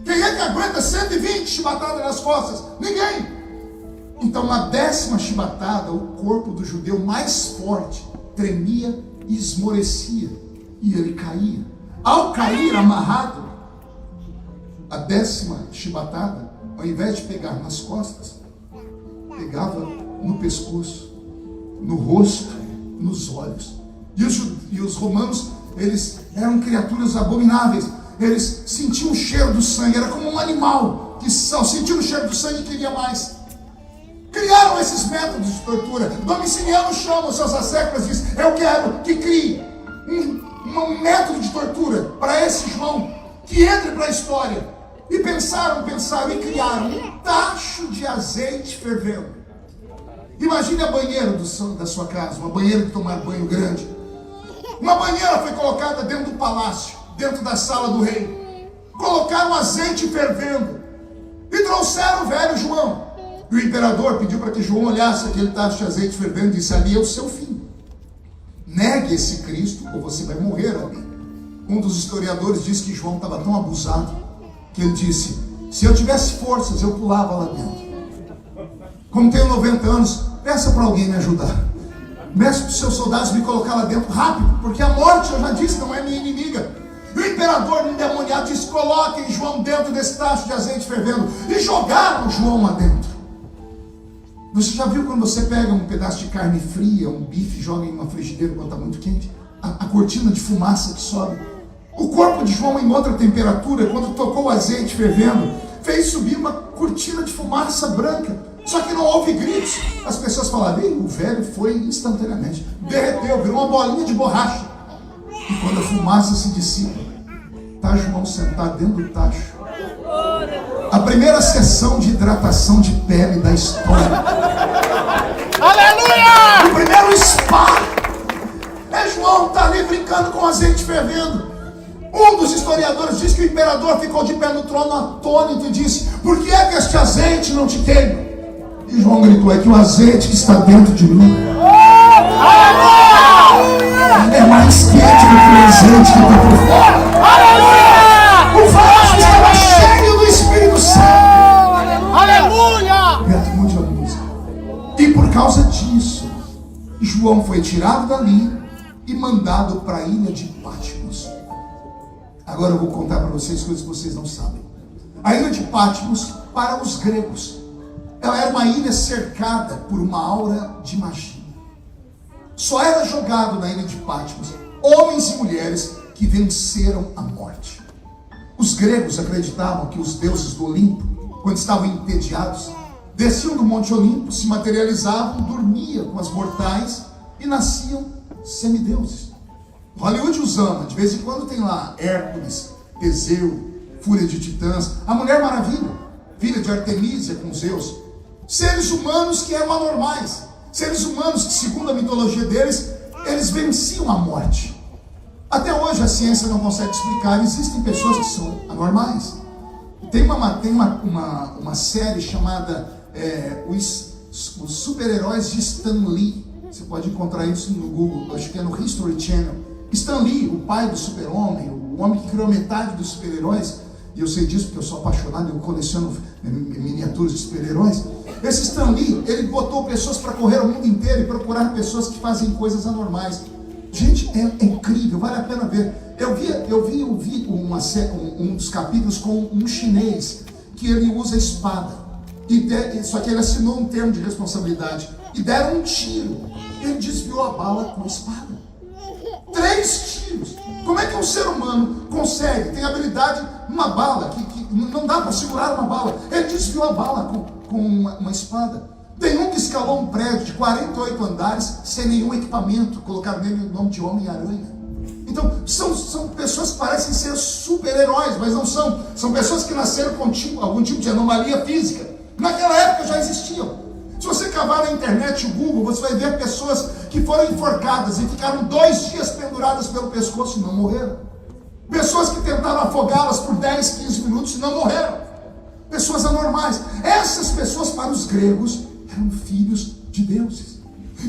Quem é que aguenta 120 chibatadas nas costas? Ninguém. Então na 10ª chibatada, o corpo do judeu mais forte tremia e esmorecia, e ele caía. Ao cair amarrado, a 10ª chibatada, ao invés de pegar nas costas, pegava no pescoço, no rosto, nos olhos. E os romanos, eles eram criaturas abomináveis. Eles sentiam o cheiro do sangue. Era como um animal que, ao sentir o cheiro do sangue, queria mais. Criaram esses métodos de tortura. Domiciano chama os seus asseclas e diz: eu quero que crie um método de tortura para esse João, que entre para a história. E pensaram e criaram um tacho de azeite fervendo. Imagine a banheira da sua casa, uma banheira de tomar banho grande. Uma banheira foi colocada dentro do palácio, dentro da sala do rei. Colocaram azeite fervendo e trouxeram o velho João. E o imperador pediu para que João olhasse aquele tacho de azeite fervendo e disse: ali é o seu fim. Negue esse Cristo ou você vai morrer ali. Um dos historiadores diz que João estava tão abusado que ele disse: se eu tivesse forças eu pulava lá dentro. Como tenho 90 anos, peça para alguém me ajudar. Peça para os seus soldados me colocar lá dentro rápido, porque a morte, eu já disse, não é minha inimiga. E o imperador endemoniado disse: coloquem João dentro desse tacho de azeite fervendo. E jogaram João lá dentro. Você já viu quando você pega um pedaço de carne fria, um bife, e joga em uma frigideira quando está muito quente? A cortina de fumaça que sobe. O corpo de João, em outra temperatura, quando tocou o azeite fervendo, fez subir uma cortina de fumaça branca. Só que não houve gritos. As pessoas falaram: o velho foi instantaneamente, derreteu, virou uma bolinha de borracha. E quando a fumaça se dissipa, está João sentado dentro do tacho. A primeira sessão de hidratação de pele da história. Aleluia! O primeiro spa. João está ali brincando com azeite fervendo. Um dos historiadores diz que o imperador ficou de pé no trono atônito e disse: por que é que este azeite não te queima? E João gritou: é que o azeite que está dentro de mim é mais quente do que o azeite que está por fora. Aleluia! O vaso estava cheio do Espírito Santo. Aleluia! Beto, mude a música. E por causa disso, João foi tirado dali e mandado para a ilha de Patmos. Agora eu vou contar para vocês coisas que vocês não sabem. A ilha de Patmos, para os gregos, ela era uma ilha cercada por uma aura de magia. Só era jogado na ilha de Patmos homens e mulheres que venceram a morte. Os gregos acreditavam que os deuses do Olimpo, quando estavam entediados, desciam do Monte Olimpo, se materializavam, dormiam com as mortais e nasciam semideuses. Hollywood os ama, de vez em quando tem lá Hércules, Teseu, Fúria de Titãs, a Mulher Maravilha, filha de Artemísia com Zeus. Seres humanos que eram anormais, seres humanos que, segundo a mitologia deles, eles venciam a morte. Até hoje a ciência não consegue explicar. Existem pessoas que são anormais. Tem uma série chamada os Super-Heróis de Stan Lee. Você pode encontrar isso no Google, acho que é no History Channel. Stan Lee, o pai do super-homem, o homem que criou metade dos super-heróis, e eu sei disso porque eu sou apaixonado, eu coleciono miniaturas de super-heróis. Esse Stan Lee, ele botou pessoas para correr o mundo inteiro e procurar pessoas que fazem coisas anormais. Gente, é incrível, vale a pena ver. Eu vi um dos capítulos com um chinês que ele usa espada. Só que ele assinou um termo de responsabilidade. E deram um tiro. Ele desviou a bala com a espada. 3 tiros. Como é que um ser humano consegue, tem habilidade, uma bala, que não dá para segurar uma bala. Ele desviou a bala com uma espada. Tem um que escalou um prédio de 48 andares sem nenhum equipamento. Colocaram nele o nome de Homem-Aranha. Então, são pessoas que parecem ser super-heróis, mas não são. São pessoas que nasceram com algum tipo de anomalia física. Naquela época já existiam. Se você cavar na internet, o Google, você vai ver pessoas que foram enforcadas e ficaram 2 dias penduradas pelo pescoço e não morreram. Pessoas que tentaram afogá-las por 10, 15 minutos e não morreram. Pessoas anormais. Essas pessoas, para os gregos, eram filhos de deuses.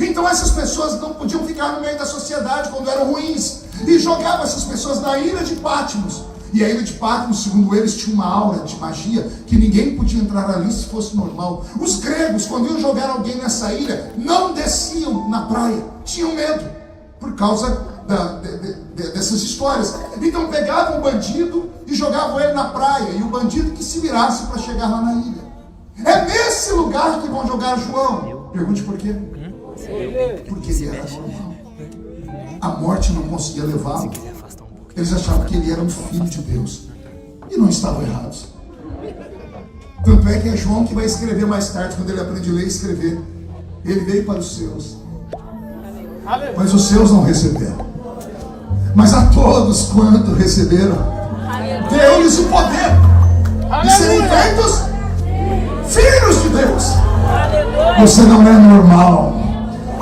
Então essas pessoas não podiam ficar no meio da sociedade quando eram ruins. E jogavam essas pessoas na ilha de Patmos. E a ilha de Patmos, segundo eles, tinha uma aura de magia que ninguém podia entrar ali se fosse normal. Os gregos, quando iam jogar alguém nessa ilha, não desciam na praia. Tinham medo, por causa dessas histórias. Então pegavam o bandido e jogavam ele na praia. E o bandido que se virasse para chegar lá na ilha. É nesse lugar que vão jogar João. Pergunte por quê? Porque ele era normal. A morte não conseguia levá-lo. Eles achavam que ele era um filho de Deus. E não estavam errados. Tanto é que é João que vai escrever mais tarde, quando ele aprende a ler e escrever. Ele veio para os seus, mas os seus não receberam. Mas a todos quanto receberam, deu-lhes o poder de serem feitos filhos de Deus. Você não é normal.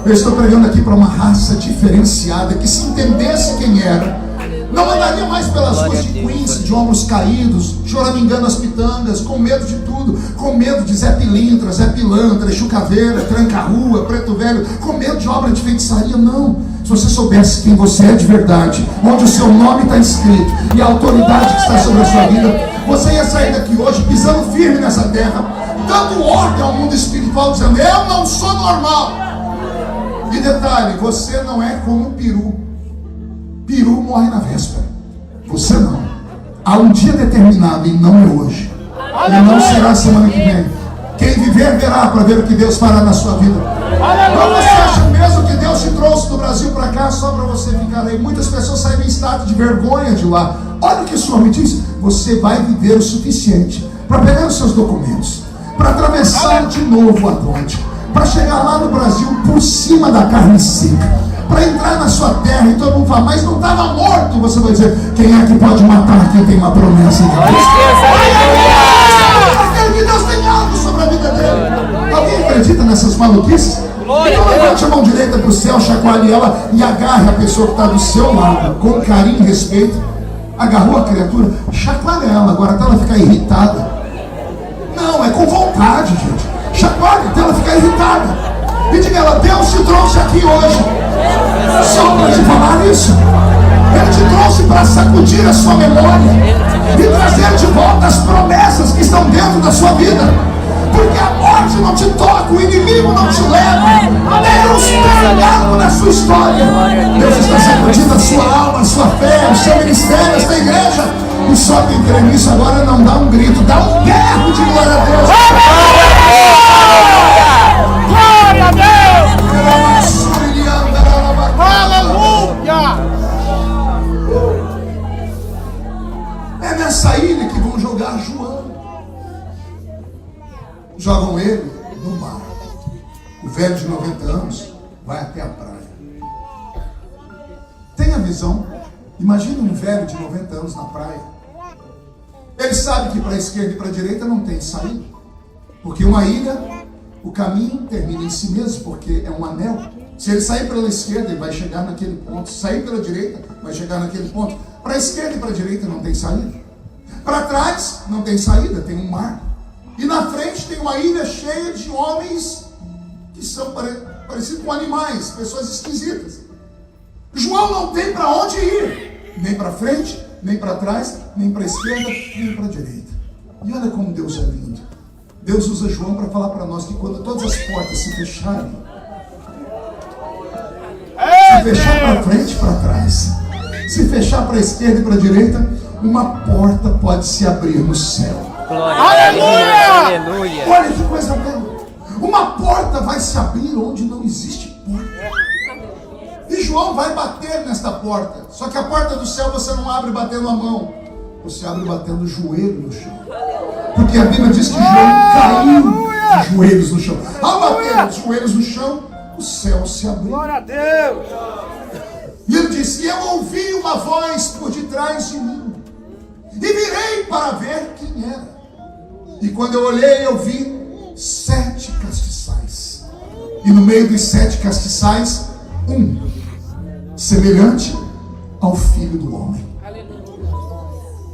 Eu estou pregando aqui para uma raça diferenciada, que se entendesse quem era, não andaria mais pelas ruas de Queens, de ombros caídos, choramingando as pitangas, com medo de tudo, com medo de Zé Pilintra, Zé Pilantra, Exu Caveira, Tranca-Rua, Preto Velho, com medo de obra de feitiçaria. Não. Se você soubesse quem você é de verdade, onde o seu nome está escrito e a autoridade que está sobre a sua vida, você ia sair daqui hoje pisando firme nessa terra, dando ordem ao mundo espiritual, dizendo: eu não sou normal. E detalhe, você não é como um peru. Peru morre na véspera. Você não. Há um dia determinado e não é hoje. E não será semana que vem. Quem viver verá, para ver o que Deus fará na sua vida. Ou você acha mesmo que Deus te trouxe do Brasil para cá só para você ficar aí? Muitas pessoas saem em estado de vergonha de lá. Olha o que o Senhor me diz: você vai viver o suficiente para pegar os seus documentos, para atravessar de novo o Atlântico, para chegar lá no Brasil por cima da carne seca, para entrar na sua terra e todo mundo fala: mas não estava morto. Você vai dizer: quem é que pode matar quem tem uma promessa de Deus? Que Deus tem algo sobre a vida dele. Alguém acredita nessas maluquices? Então levante a mão direita para o céu, chacoalhe ela e agarre a pessoa que está do seu lado com carinho e respeito. Agarrou a criatura, chacoalhe ela agora até ela ficar irritada. Não, é com vontade, gente. Chacoalhe até ela ficar irritada e diga a ela: Deus te trouxe aqui hoje só para te falar isso. Ele te trouxe para sacudir a sua memória e trazer de volta as promessas que estão dentro da sua vida. Porque a morte não te toca, o inimigo não te leva. Deus tem algo na sua história. Deus está sacudindo a sua alma, a sua fé, o seu ministério, esta igreja. E só quem crê nisso agora não dá um grito, dá um berro de glória a Deus. Glória a Deus! Aleluia! É nessa ilha que vão jogar João. Jogam ele no mar. O velho de 90 anos vai até a praia. Tenha visão. Imagine um velho de 90 anos na praia. Ele sabe que para a esquerda e para a direita não tem saída. Porque uma ilha, o caminho termina em si mesmo, porque é um anel. Se ele sair pela esquerda, ele vai chegar naquele ponto. Se sair pela direita, vai chegar naquele ponto. Para a esquerda e para a direita não tem saída. Para trás não tem saída, tem um mar. E na frente tem uma ilha cheia de homens que são parecidos com animais, pessoas esquisitas. João não tem para onde ir, nem para frente, nem para trás, nem para a esquerda, nem para a direita. E olha como Deus é lindo. Deus usa João para falar para nós que quando todas as portas se fecharem, se fechar para frente e para trás, se fechar para a esquerda e para a direita, uma porta pode se abrir no céu. Aleluia! Aleluia! Olha que coisa bela. Uma porta vai se abrir onde não existe porta. E João vai bater nesta porta. Só que a porta do céu você não abre batendo a mão, você abre batendo o joelho no chão. Porque a Bíblia diz que João caiu de joelhos no chão. Ao bater os joelhos no chão, o céu se abriu. Glória a Deus! E ele disse: e eu ouvi uma voz por detrás de mim, e virei para ver quem era. E quando eu olhei, eu vi 7 castiçais. E no meio dos 7 castiçais, um semelhante ao Filho do Homem.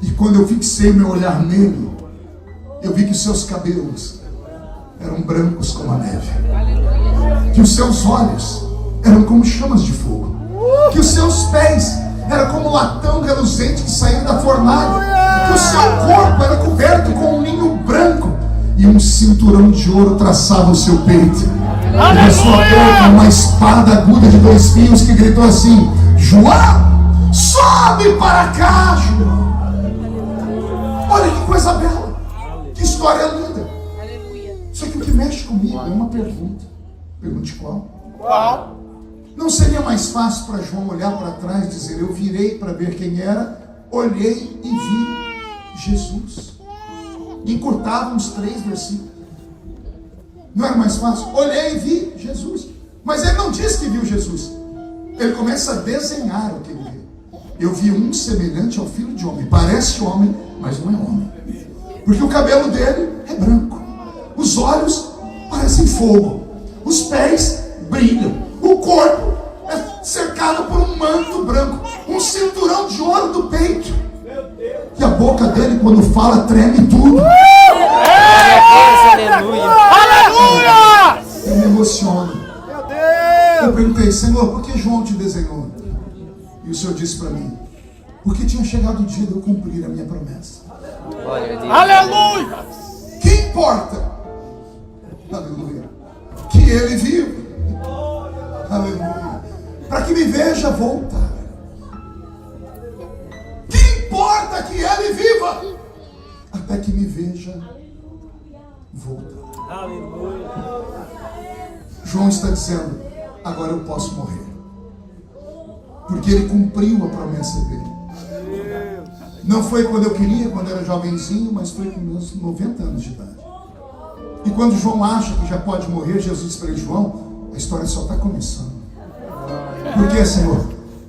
E quando eu fixei o meu olhar nele, eu vi que os seus cabelos eram brancos como a neve, que os seus olhos eram como chamas de fogo, que os seus pés eram como latão reluzente que saiu da fornalha, que o seu corpo era coberto com um linho branco e um cinturão de ouro traçava o seu peito. E na sua boca uma espada aguda de 2 fios que gritou assim: João, sobe para cá, João. Olha que coisa bela, que história linda. Só que o que mexe comigo é uma pergunta. Pergunte qual? Qual? Não seria mais fácil para João olhar para trás e dizer: eu virei para ver quem era, olhei e vi Jesus? e encurtava uns 3 versículos. Não era mais fácil? Olhei e vi Jesus. Mas ele não diz que viu Jesus. Ele começa a desenhar o que ele viu. Eu vi um semelhante ao Filho de Homem. Parece homem, mas não é homem. Porque o cabelo dele é branco. Os olhos parecem fogo. Os pés brilham. O corpo é cercado por um manto branco. Um cinturão de ouro do peito. E a boca dele, quando fala, treme tudo. Aleluia! Aleluia! Eu me emociono. Meu Deus! Eu perguntei, Senhor, por que João te desenhou? E o Senhor disse para mim, porque tinha chegado o dia de eu cumprir a minha promessa. Glória a Deus. Aleluia! Que importa? Aleluia. Que ele viva. Aleluia. Para que me veja voltar. Que importa que ele viva? Até que me veja voltar. Aleluia! João está dizendo, agora eu posso morrer. Porque ele cumpriu a promessa dele. Não foi quando eu queria, quando era jovenzinho, mas foi com meus 90 anos de idade. E quando João acha que já pode morrer, Jesus diz para ele, João, a história só está começando. Por quê, Senhor?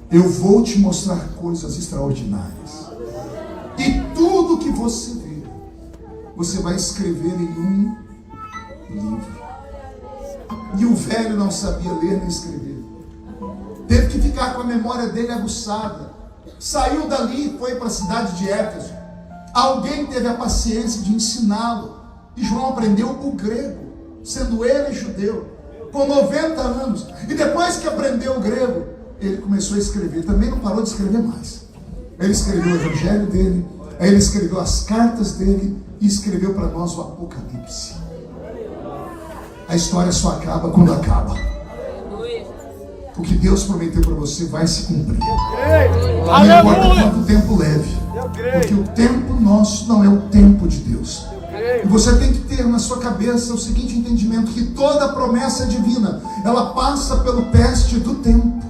Eu vou te mostrar coisas extraordinárias. E tudo que você vê, você vai escrever em um livro. E o velho não sabia ler nem escrever. Teve que ficar com a memória dele aguçada. Saiu dali e foi para a cidade de Éfeso. Alguém teve a paciência de ensiná-lo. E João aprendeu o grego, sendo ele judeu, com 90 anos. E depois que aprendeu o grego, ele começou a escrever. Também não parou de escrever mais. Ele escreveu o evangelho dele, aí ele escreveu as cartas dele e escreveu para nós o Apocalipse. A história só acaba quando acaba. O que Deus prometeu para você vai se cumprir. Não importa quanto tempo leve, porque o tempo nosso não é o tempo de Deus. E você tem que ter na sua cabeça o seguinte entendimento, que toda promessa divina, ela passa pelo teste do tempo.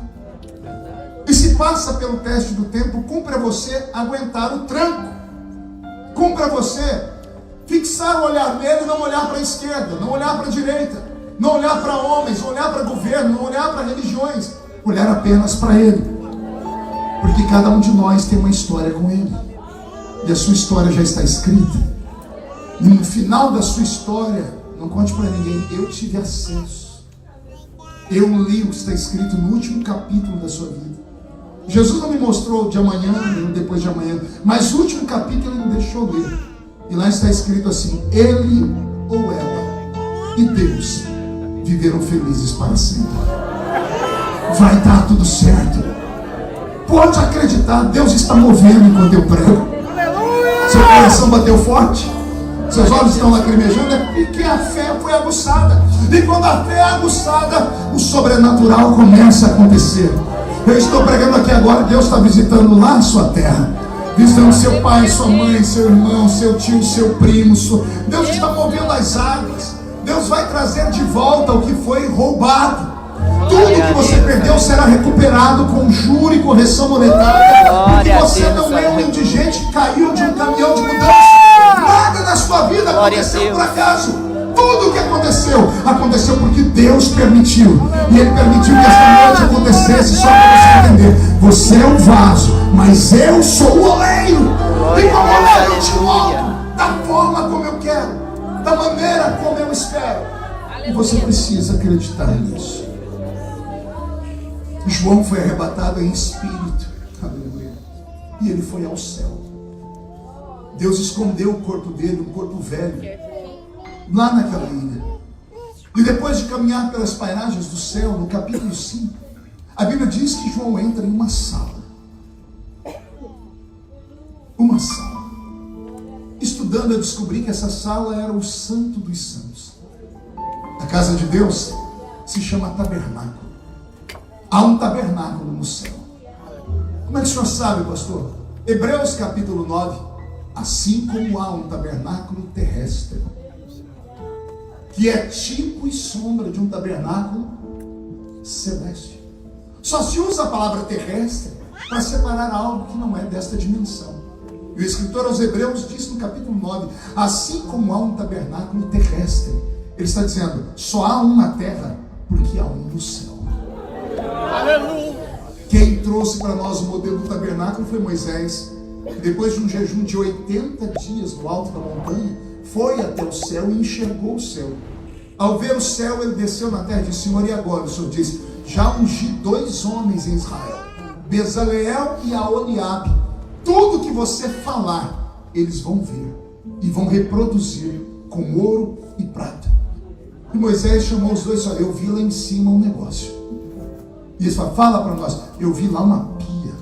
E se passa pelo teste do tempo, cumpre a você aguentar o tranco. Cumpre a você fixar o olhar nele, não olhar para a esquerda, não olhar para a direita, não olhar para homens, não olhar para governo, não olhar para religiões, olhar apenas para ele. Porque cada um de nós tem uma história com ele. E a sua história já está escrita. E no final da sua história, não conte para ninguém, eu tive acesso. Eu li o que está escrito no último capítulo da sua vida. Jesus não me mostrou de amanhã, nem depois de amanhã, mas o último capítulo ele me deixou ler. E lá está escrito assim, ele ou ela e Deus viveram felizes para sempre. Vai dar tudo certo. Pode acreditar, Deus está movendo enquanto eu prego. Seu coração bateu forte? Seus olhos estão lacrimejando? É porque a fé foi aguçada. E quando a fé é aguçada, o sobrenatural começa a acontecer. Eu estou pregando aqui agora, Deus está visitando lá a sua terra. Visitando seu pai, sua mãe, seu irmão, seu tio, seu primo. Deus está movendo as águas. Deus vai trazer de volta o que foi roubado. Tudo que você perdeu será recuperado com juro e correção monetária. Porque você não é um indigente que caiu de um caminhão de mudança. Nada na sua vida aconteceu por acaso. Tudo o que aconteceu porque Deus permitiu. E Ele permitiu que esta noite acontecesse só para você entender. Você é um vaso, mas eu sou o oleiro. E como oleiro eu te moldo da forma como eu quero, da maneira como eu espero. E você precisa acreditar nisso. João foi arrebatado em espírito. Aleluia. E ele foi ao céu. Deus escondeu o corpo dele, um corpo velho, lá naquela ilha. E depois de caminhar pelas pairagens do céu, no capítulo 5, a Bíblia diz que João entra em uma sala. Uma sala. Estudando, eu descobri que essa sala era o Santo dos Santos. A casa de Deus se chama tabernáculo. Há um tabernáculo no céu. Como é que o senhor sabe, pastor? Hebreus capítulo 9. Assim como há um tabernáculo terrestre, que é tipo e sombra de um tabernáculo celeste. Só se usa a palavra terrestre para separar algo que não é desta dimensão. E o escritor aos Hebreus diz no capítulo 9, assim como há um tabernáculo terrestre, ele está dizendo, só há um na terra, porque há um no céu. Aleluia. Quem trouxe para nós o modelo do tabernáculo foi Moisés. Depois de um jejum de 80 dias no alto da montanha, foi até o céu e enxergou o céu. Ao ver o céu, ele desceu na terra e disse, Senhor, e agora? O Senhor disse, já ungi 2 homens em Israel, Bezaleel e Aholiabe. Tudo que você falar, eles vão ver e vão reproduzir com ouro e prata. E Moisés chamou os dois e disse, eu vi lá em cima um negócio. E eles falam, fala para nós, eu vi lá uma pia.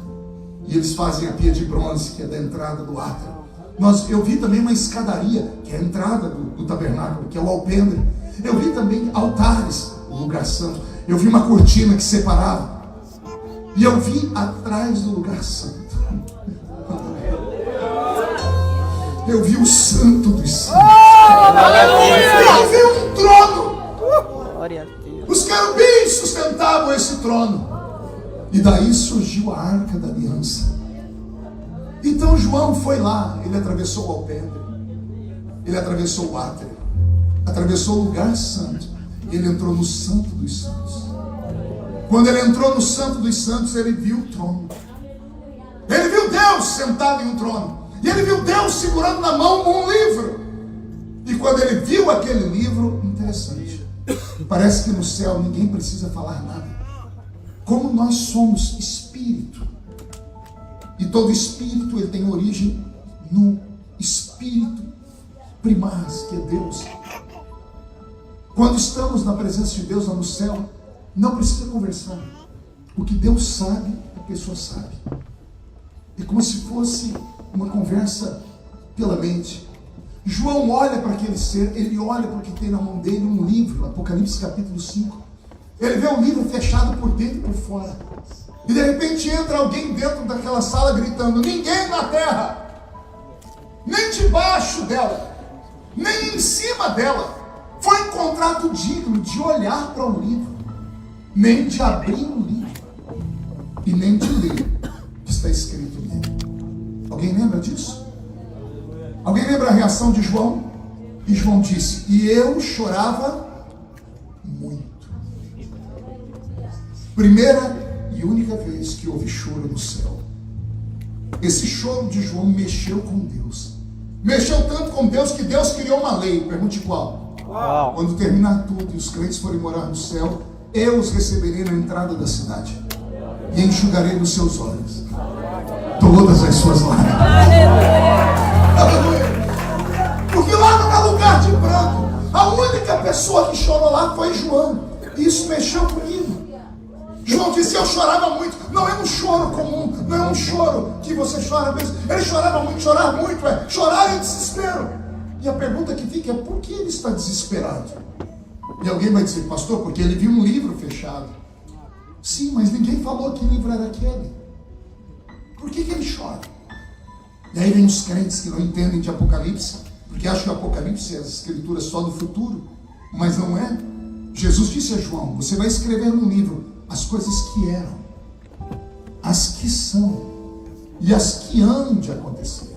E eles fazem a pia de bronze, que é da entrada do átrio. Eu vi também uma escadaria, que é a entrada do tabernáculo, que é o alpendre. Eu vi também altares, o lugar santo. Eu vi uma cortina que separava. E eu vi atrás do lugar santo. Eu vi o santo dos santos. Eu vi um trono. Os querubins sustentavam esse trono. E daí surgiu a arca da aliança. Então João foi lá. Ele atravessou o alpendre. Ele atravessou o átrio. Atravessou o lugar santo. E ele entrou no santo dos santos. Quando ele entrou no santo dos santos, ele viu o trono. Ele viu Deus sentado em um trono. E ele viu Deus segurando na mão um livro. E quando ele viu aquele livro, interessante, parece que no céu ninguém precisa falar nada. Como nós somos espírito, e todo espírito ele tem origem no espírito primaz, que é Deus. Quando estamos na presença de Deus lá no céu, não precisa conversar. O que Deus sabe, a pessoa sabe. É como se fosse uma conversa pela mente. João olha para aquele ser, ele olha para o que tem na mão dele, um livro, Apocalipse capítulo 5. Ele vê o livro fechado por dentro e por fora. E de repente entra alguém dentro daquela sala gritando, ninguém na terra, nem debaixo dela, nem em cima dela, foi encontrado digno de olhar para o livro, nem de abrir o livro, e nem de ler o que está escrito nele. Alguém lembra disso? Alguém lembra a reação de João? E João disse, e eu chorava muito. Primeira e única vez que houve choro no céu. Esse choro de João mexeu com Deus. Mexeu tanto com Deus que Deus criou uma lei. Pergunte qual? Uau. Quando terminar tudo e os crentes forem morar no céu, eu os receberei na entrada da cidade e enxugarei dos seus olhos todas as suas lágrimas. Aleluia. Porque lá não há lugar de pranto. A única pessoa que chorou lá foi João. E isso mexeu comigo. João disse, eu chorava muito. Não é um choro comum, não é um choro que você chora mesmo. Ele chorava muito, chorar muito é chorar em desespero. E a pergunta que fica é, por que ele está desesperado? E alguém vai dizer, pastor, porque ele viu um livro fechado. Sim, mas ninguém falou que livro era aquele. Por que ele chora? E aí vem os crentes que não entendem de Apocalipse, porque acham que o Apocalipse é as escrituras só do futuro, mas não é. Jesus disse a João, você vai escrever no livro as coisas que eram, as que são e as que hão de acontecer.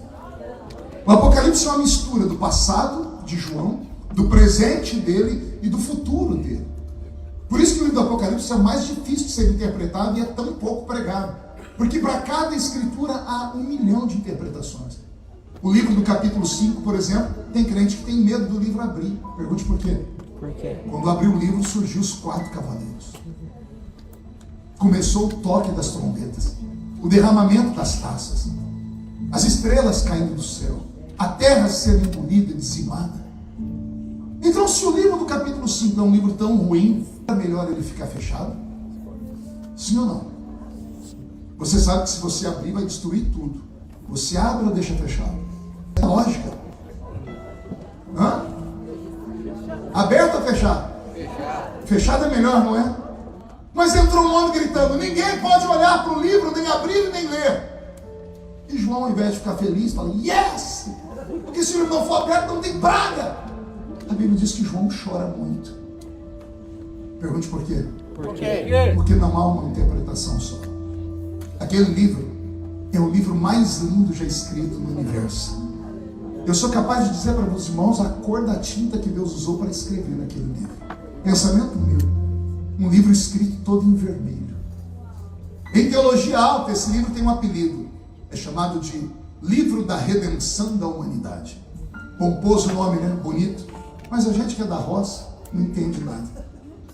O Apocalipse é uma mistura do passado de João, do presente dele e do futuro dele. Por isso que o livro do Apocalipse é mais difícil de ser interpretado e é tão pouco pregado. Porque para cada escritura há 1 milhão de interpretações. O livro do capítulo 5, por exemplo, tem crente que tem medo do livro abrir. Pergunte por quê? Por quê? Quando abriu o livro, surgiu os 4 cavaleiros. Começou o toque das trombetas, o derramamento das taças, as estrelas caindo do céu, a terra sendo engolida e dizimada. Então, se o livro do capítulo 5 é um livro tão ruim, é melhor ele ficar fechado? Sim ou não? Você sabe que se você abrir, vai destruir tudo. Você abre ou deixa fechado? É lógica. Hã? Aberto ou fechado? Fechado é melhor, não é? Mas entrou um homem gritando, ninguém pode olhar para o livro, nem abrir, nem ler. E João, ao invés de ficar feliz, fala, yes! Porque se o livro não for aberto, não tem praga. A Bíblia diz que João chora muito. Pergunte por quê? Por quê? Porque não há uma interpretação só. Aquele livro é o livro mais lindo já escrito no universo. Eu sou capaz de dizer para os irmãos a cor da tinta que Deus usou para escrever naquele livro. Pensamento meu. Um livro escrito todo em vermelho. Em teologia alta, esse livro tem um apelido. É chamado de Livro da Redenção da Humanidade. Pomposo nome, né? Bonito. Mas a gente que é da roça não entende nada.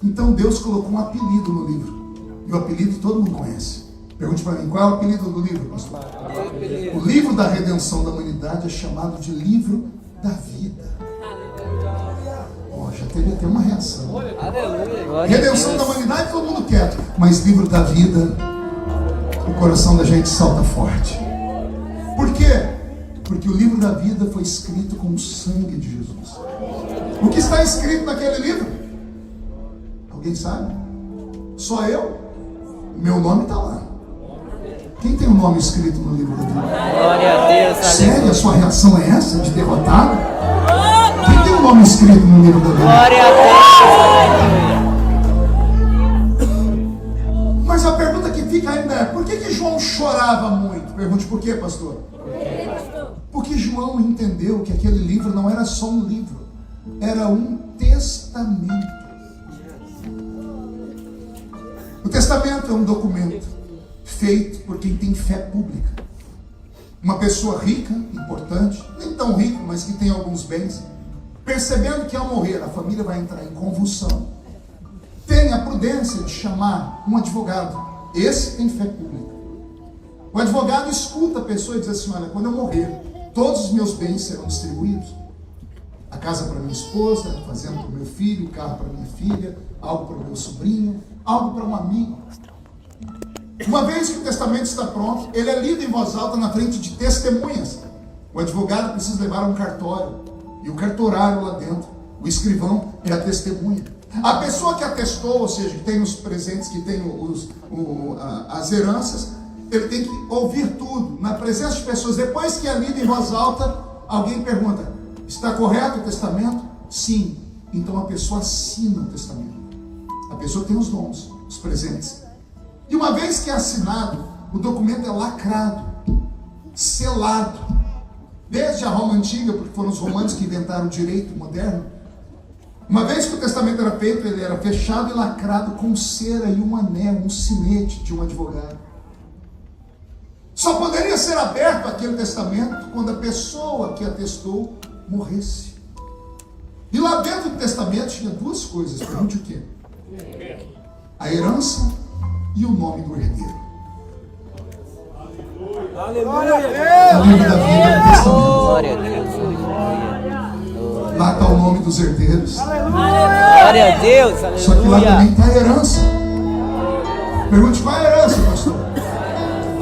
Então Deus colocou um apelido no livro. E o apelido todo mundo conhece. Pergunte para mim, qual é o apelido do livro, pastor? O Livro da Redenção da Humanidade é chamado de Livro da Vida. Já teve até uma reação. Redenção da Humanidade, todo mundo quer. Mas Livro da Vida, o coração da gente salta forte. Por quê? Porque o livro da vida foi escrito com o sangue de Jesus. O que está escrito naquele livro? Alguém sabe? Só eu? O meu nome está lá. Quem tem o nome escrito no livro da vida? Glória a Deus. Sério? A sua reação é essa? De derrotado? Quem tem o nome escrito no livro da vida? Glória a Deus. Mas a pergunta que fica ainda é: por que João chorava muito? Pergunte por quê, pastor? Porque João entendeu que aquele livro não era só um livro, era um testamento. O testamento é um documento feito por quem tem fé pública. Uma pessoa rica, importante, nem tão rica, mas que tem alguns bens, percebendo que ao morrer a família vai entrar em convulsão, tem a prudência de chamar um advogado. Esse tem fé pública. O advogado escuta a pessoa e diz assim: olha, quando eu morrer, todos os meus bens serão distribuídos. A casa para minha esposa, a fazenda para o meu filho, o carro para minha filha, algo para o meu sobrinho, algo para um amigo. Uma vez que o testamento está pronto, ele é lido em voz alta na frente de testemunhas. O advogado precisa levar um cartório, e o cartorário lá dentro, o escrivão, é a testemunha. A pessoa que atestou, ou seja, que tem os presentes, que tem as heranças, ele tem que ouvir tudo, na presença de pessoas. Depois que é lido em voz alta, alguém pergunta: está correto o testamento? Sim. Então a pessoa assina o testamento. A pessoa tem os dons, os presentes. E uma vez que é assinado, o documento é lacrado, selado. Desde a Roma Antiga, porque foram os romanos que inventaram o direito moderno. Uma vez que o testamento era feito, ele era fechado e lacrado com cera e um anel, um sinete de um advogado. Só poderia ser aberto aquele testamento quando a pessoa que atestou morresse. E lá dentro do testamento tinha duas coisas. Pergunte o quê? A herança e o nome do herdeiro. Aleluia. O livro da vida, o testamento. Glória a Deus. Lá está o nome dos herdeiros. Glória a Deus. Só que lá Aleluia. também está a herança. Pergunte qual é a herança, pastor?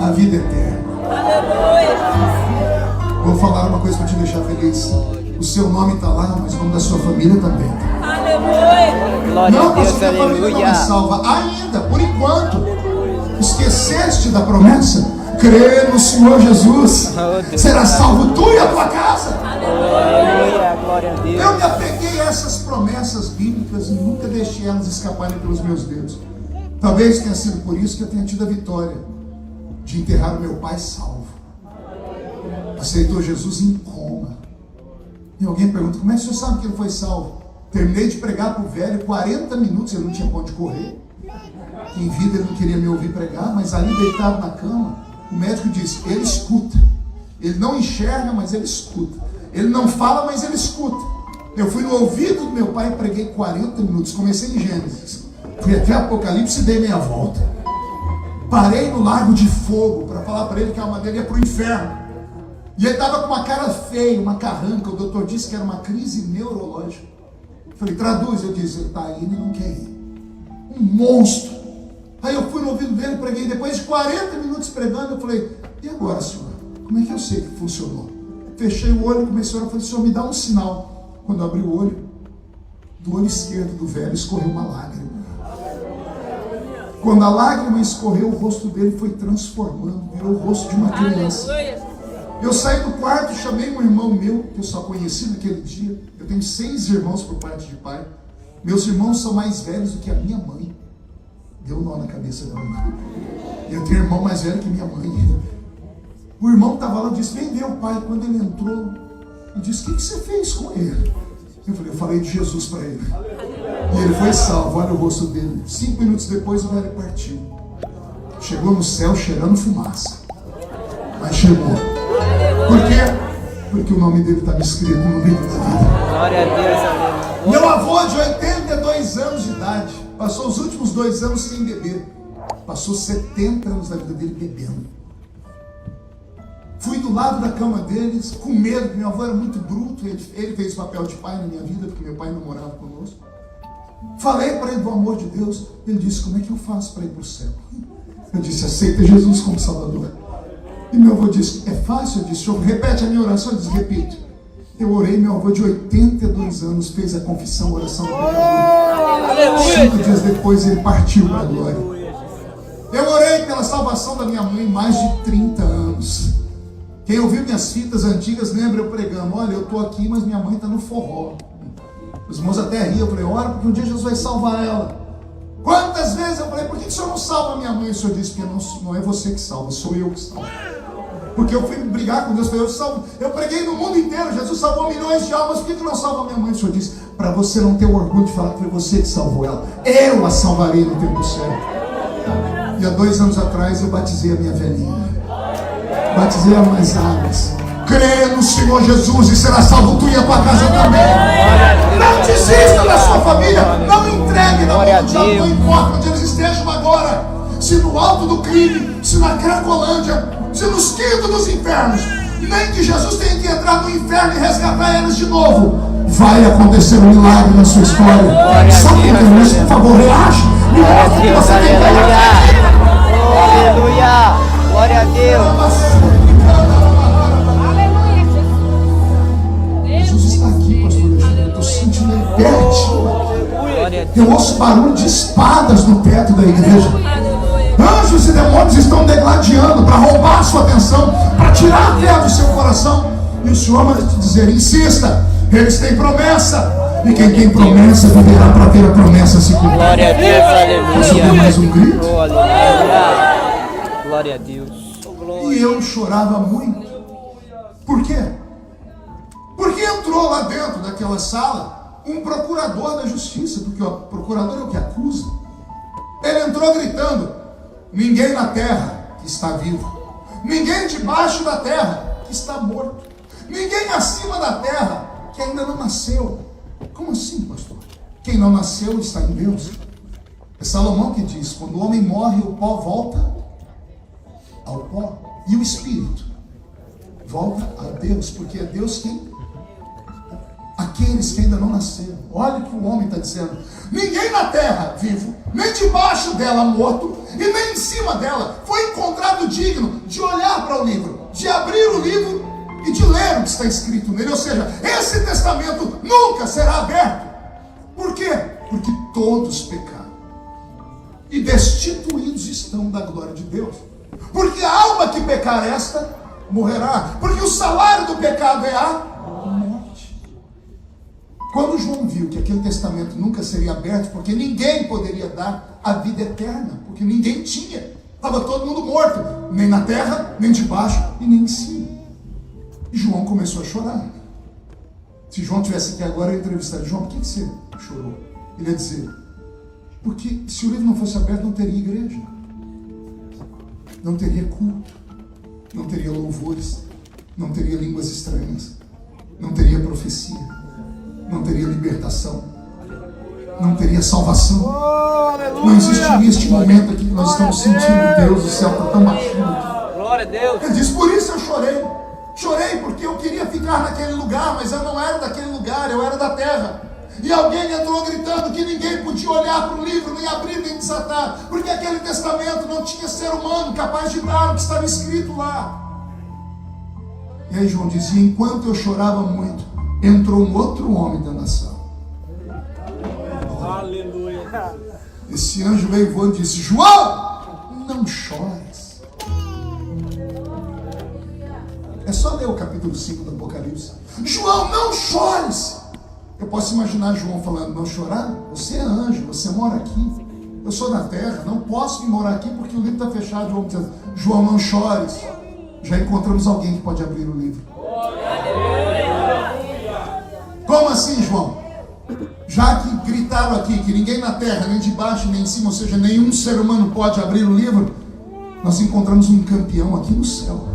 A vida eterna. Vou falar uma coisa para te deixar feliz. O seu nome está lá, mas o nome da sua família também. Glória Não, a Deus. pastor, que a família não é Aleluia. salva ainda, por enquanto. Esqueceste da promessa? Crê no Senhor Jesus, será salvo tu e a tua casa. Aleluia. Glória a Deus. Eu me apeguei a essas promessas bíblicas e nunca deixei elas escaparem pelos meus dedos. Talvez tenha sido por isso que eu tenha tido a vitória de enterrar o meu pai salvo. Aceitou Jesus em coma. E alguém pergunta: como é que o senhor sabe que ele foi salvo? Terminei de pregar para o velho 40 minutos, ele não tinha pra onde correr. Em vida ele não queria me ouvir pregar, mas ali deitado na cama, o médico disse: ele escuta. Ele não enxerga, mas ele escuta. Ele não fala, mas ele escuta. Eu fui no ouvido do meu pai e preguei 40 minutos. Comecei em Gênesis, fui até Apocalipse e dei meia volta. Parei no Lago de Fogo para falar para ele que a alma dele ia para o inferno. E ele estava com uma cara feia, uma carranca. O doutor disse que era uma crise neurológica. Falei: traduz. Eu disse: ele está indo e não quer ir. Um monstro. Aí eu fui no ouvido dele, preguei. Depois de 40 minutos pregando, eu falei: e agora, senhor? Como é que eu sei que funcionou? Fechei o olho, comecei a orar. Falei: senhor, me dá um sinal. Quando eu abri o olho, do olho esquerdo do velho escorreu uma lágrima. Quando a lágrima escorreu, o rosto dele foi transformando, virou o rosto de uma criança. Eu saí do quarto, chamei um irmão meu, que eu só conheci naquele dia. Eu tenho 6 irmãos por parte de pai. Meus irmãos são mais velhos do que a minha mãe. Deu um nó na cabeça agora. Eu tenho irmão mais velho que minha mãe. O irmão que estava lá disse: vem ver o pai. Quando ele entrou, e disse: o que você fez com ele? Eu falei de Jesus para ele. E ele foi salvo. Olha o rosto dele. 5 minutos depois o velho partiu. Chegou no céu cheirando fumaça. Mas chegou. Por quê? Porque o nome dele estava escrito no livro da vida. Glória a Deus, aleluia. Meu avô de 82 anos de idade passou os últimos 2 anos sem beber. Passou 70 anos da vida dele bebendo. Fui do lado da cama deles, com medo, porque meu avô era muito bruto. Ele fez o papel de pai na minha vida, porque meu pai não morava conosco. Falei para ele do amor de Deus. Ele disse: como é que eu faço para ir para o céu? Eu disse: aceita Jesus como Salvador. E meu avô disse: é fácil? Eu disse: repete a minha oração. Ele disse: repito. Eu orei, meu avô de 82 anos fez a confissão, a oração do pecador. 5 dias depois ele partiu para a glória. Eu orei pela salvação da minha mãe mais de 30 anos. Quem ouviu minhas fitas antigas lembra eu pregando: olha, eu estou aqui, mas minha mãe está no forró. Os irmãos até riam. Eu falei: ora, porque um dia Jesus vai salvar ela. Quantas vezes eu falei: por que o senhor não salva minha mãe? O senhor disse: porque não é você que salva, sou eu que salvo. Porque eu fui brigar com Deus, eu preguei no mundo inteiro, Jesus salvou milhões de almas, por que não salva minha mãe? O senhor disse: para você não ter o orgulho de falar que foi você que salvou ela, eu a salvarei no tempo certo. E há 2 anos atrás eu batizei a minha velhinha, batizei a mais águas. Crê no Senhor Jesus e será salvo tu e a tua casa também. Não desista da sua família, não entregue na mão do diabo, não importa onde eles estejam agora, se no alto do crime, se na Cracolândia, se nos quintos dos infernos, nem que Jesus tenha que entrar no inferno e resgatar eles de novo, vai acontecer um milagre na sua história. Só que Deus, por favor, relaxe, me mostra que você tem que. Aleluia, glória a Deus. Jesus está aqui, pastor Alexandre. Eu estou sentindo ele perto. Eu ouço barulho de espadas no teto da igreja. Anjos e demônios estão degladiando para roubar a sua atenção, para tirar a fé do seu coração. E o Senhor manda te dizer: insista, eles têm promessa. E quem tem promessa viverá para ver a promessa se cumprir. Glória a Deus, aleluia. Posso ter mais um grito? Glória a Deus. E eu chorava muito. Por quê? Porque entrou lá dentro daquela sala um procurador da justiça, porque o procurador é o que acusa. Ele entrou gritando: ninguém na terra que está vivo, ninguém debaixo da terra que está morto, ninguém acima da terra que ainda não nasceu. Como assim, pastor? Quem não nasceu está em Deus. É Salomão que diz: quando o homem morre, o pó volta ao pó, e o espírito volta a Deus, porque é Deus quem? Aqueles que ainda não nasceram. Olha o que o homem está dizendo: ninguém na terra vivo, nem debaixo dela morto, e nem em cima dela foi encontrado digno de olhar para o livro, de abrir o livro e de ler o que está escrito nele. Ou seja, esse testamento nunca será aberto. Por quê? Porque todos pecaram e destituídos estão da glória de Deus. Porque a alma que pecar esta morrerá, porque o salário do pecado é a morte. Quando João viu que aquele testamento nunca seria aberto, porque ninguém poderia dar a vida eterna, porque ninguém tinha, estava todo mundo morto, nem na terra, nem debaixo e nem em cima. E João começou a chorar. Se João tivesse aqui agora, eu ia entrevistar João: por que você chorou? Ele ia dizer: porque se o livro não fosse aberto, não teria igreja, não teria culto, não teria louvores, não teria línguas estranhas, não teria profecia, não teria libertação, não teria salvação. Não existiria este momento aqui que nós estamos sentindo. Deus do céu está tão baixinho. Glória a Deus. Ele diz: por isso eu chorei. Chorei porque eu queria ficar naquele lugar, mas eu não era daquele lugar, eu era da terra. E alguém entrou gritando que ninguém podia olhar para o livro, nem abrir, nem desatar, porque aquele testamento não tinha ser humano capaz de dar o que estava escrito lá. E aí João dizia: enquanto eu chorava muito, entrou um outro homem dentro da sala. Aleluia. Esse anjo veio voando e disse: João, não chores. É só ler o capítulo 5 do Apocalipse. João, não chores. Eu posso imaginar João falando: não chorar? Você é anjo, você mora aqui. Eu sou da terra, não posso vir morar aqui porque o livro está fechado. João dizendo: João, não chores. Já encontramos alguém que pode abrir o livro. Como assim, João? Já que gritaram aqui que ninguém na terra, nem de baixo, nem em cima, ou seja, nenhum ser humano pode abrir o livro, nós encontramos um campeão aqui no céu.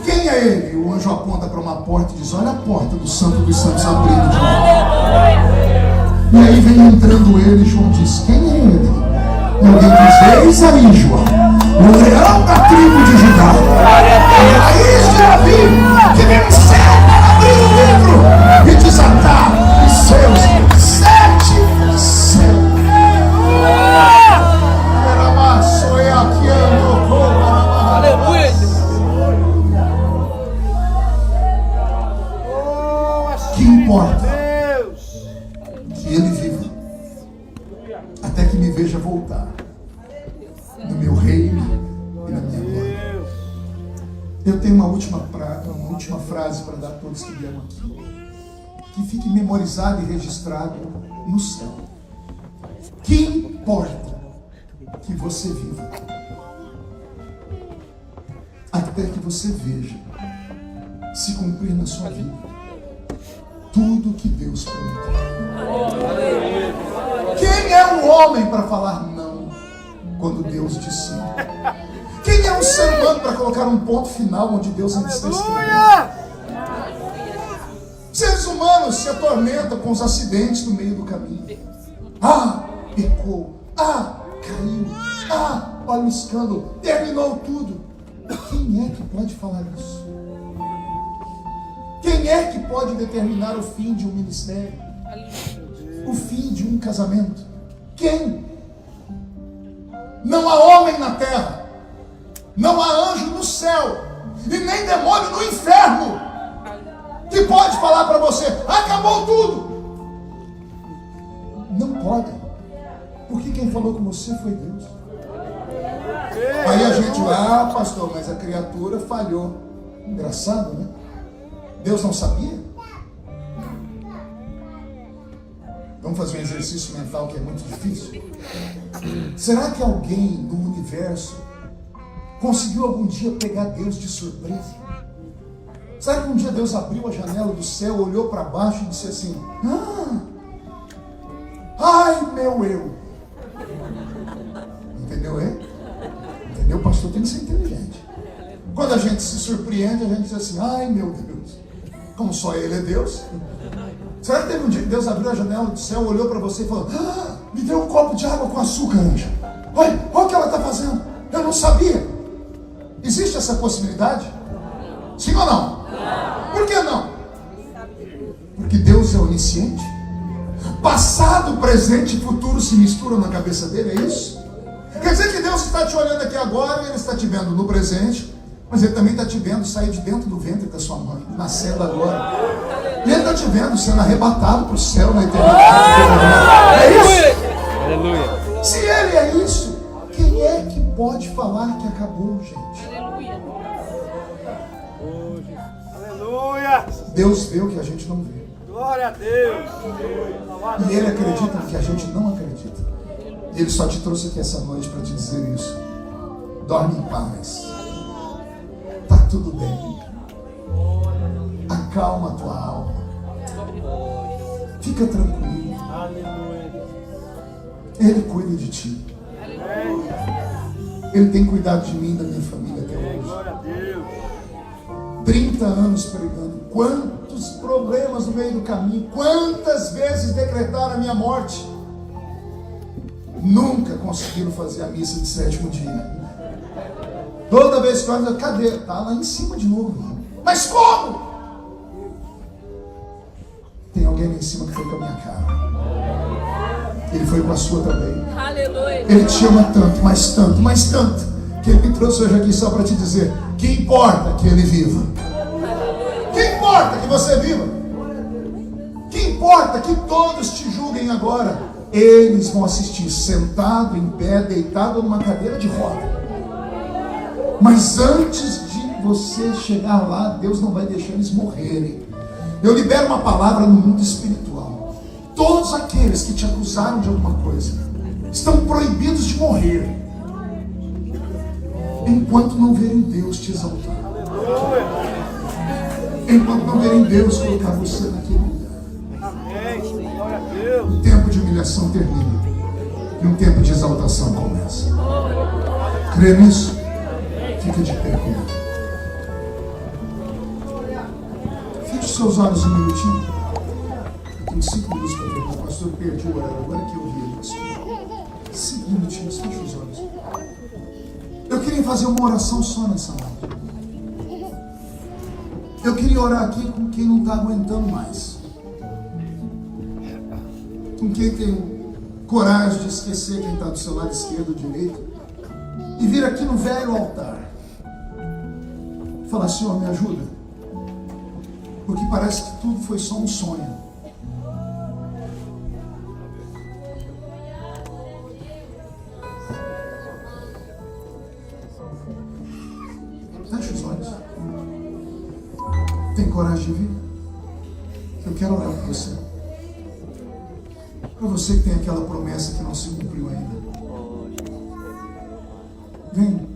Quem é ele? O anjo aponta para uma porta e diz: olha a porta do Santo dos Santos abrindo, João. E aí vem entrando ele, e João diz: quem é ele? E alguém diz: eis aí, João, o leão da tribo de Judá, a raiz de Davi, que me ensina a abrir o livro e desatar os seus 7 selos. Aleluia. Que importa que ele viva até que me veja voltar no meu reino e na minha glória. Eu tenho uma última frase para dar a todos que vieram aqui, que fique memorizado e registrado no céu. Que importa que você viva até que você veja se cumprir na sua vida tudo que Deus prometeu. Quem é um homem para falar não quando Deus disse sim? Quem é um ser humano para colocar um ponto final onde Deus ainda está escrevendo? Seres humanos se atormentam com os acidentes no meio do caminho. Ah, pecou. Ah, caiu. Ah, olha o escândalo. Terminou tudo. Quem é que pode falar isso? Quem é que pode determinar o fim de um ministério? O fim de um casamento? Quem? Não há homem na terra, não há anjo no céu e nem demônio no inferno que pode falar para você: acabou tudo. Não pode, porque quem falou com você foi Deus. Aí a gente vai: ah, pastor, mas a criatura falhou. Engraçado, né? Deus não sabia? Vamos fazer um exercício mental que é muito difícil. Será que alguém no universo conseguiu algum dia pegar Deus de surpresa? Será que um dia Deus abriu a janela do céu, olhou para baixo e disse assim: ai meu eu. Entendeu, hein? Entendeu? O pastor tem que ser inteligente. Quando a gente se surpreende, a gente diz assim: ai meu Deus, como só Ele é Deus. Será que teve um dia que Deus abriu a janela do céu, olhou para você e falou: me deu um copo de água com açúcar, anjo. Olha o que ela está fazendo. Eu não sabia. Existe essa possibilidade? Sim ou não? Por que não? Porque Deus é onisciente. Passado, presente e futuro se misturam na cabeça dele, é isso? Quer dizer que Deus está te olhando aqui agora e Ele está te vendo no presente, mas Ele também está te vendo sair de dentro do ventre da sua mãe, nascendo agora. E Ele está te vendo sendo arrebatado para o céu na eternidade. É isso? Aleluia. Se Ele é isso, quem é que pode falar que acabou, gente? Aleluia. Deus vê o que a gente não vê. Glória a Deus. E Ele acredita no que a gente não acredita. E Ele só te trouxe aqui essa noite para te dizer isso. Dorme em paz. Tá tudo bem. Acalma a tua alma. Fica tranquilo. Ele cuida de ti. Ele tem cuidado de mim e da minha família até hoje. Glória a Deus. 30 anos pregando. Quantos problemas no meio do caminho. Quantas vezes decretaram a minha morte. Nunca conseguiram fazer a missa de 7º dia. Toda vez que eu olho, cadê? Está lá em cima de novo. Mas como? Tem alguém lá em cima que foi com a minha cara. Ele foi com a sua também. Aleluia. Ele te ama tanto, mas tanto, mas tanto, que Ele me trouxe hoje aqui só para te dizer: que importa que Ele viva. Que importa que você viva. Que importa que todos te julguem agora. Eles vão assistir sentado, em pé, deitado numa cadeira de roda. Mas antes de você chegar lá, Deus não vai deixar eles morrerem. Eu libero uma palavra no mundo espiritual. Todos aqueles que te acusaram de alguma coisa estão proibidos de morrer. enquanto não verem Deus te exaltar. Enquanto não verem Deus colocar você naquele lugar. Amém. Glória a Deus. Um tempo de humilhação termina e um tempo de exaltação começa. Crê nisso? Fica de pé comigo. Feche seus olhos um minutinho. Eu tenho 5 minutos para terminar. Pastor, eu perdi o horário. Agora que eu vi isso. 5 minutinhos, feche os olhos. Eu queria fazer uma oração só nessa noite. Eu queria orar aqui com quem não está aguentando mais. Com quem tem coragem de esquecer quem está do seu lado esquerdo ou direito e vir aqui no velho altar. Falar, Senhor, me ajuda. Porque parece que tudo foi só um sonho. Feche os olhos. Tem coragem de vir? Eu quero orar por você. Para você que tem aquela promessa que não se cumpriu ainda. Vem.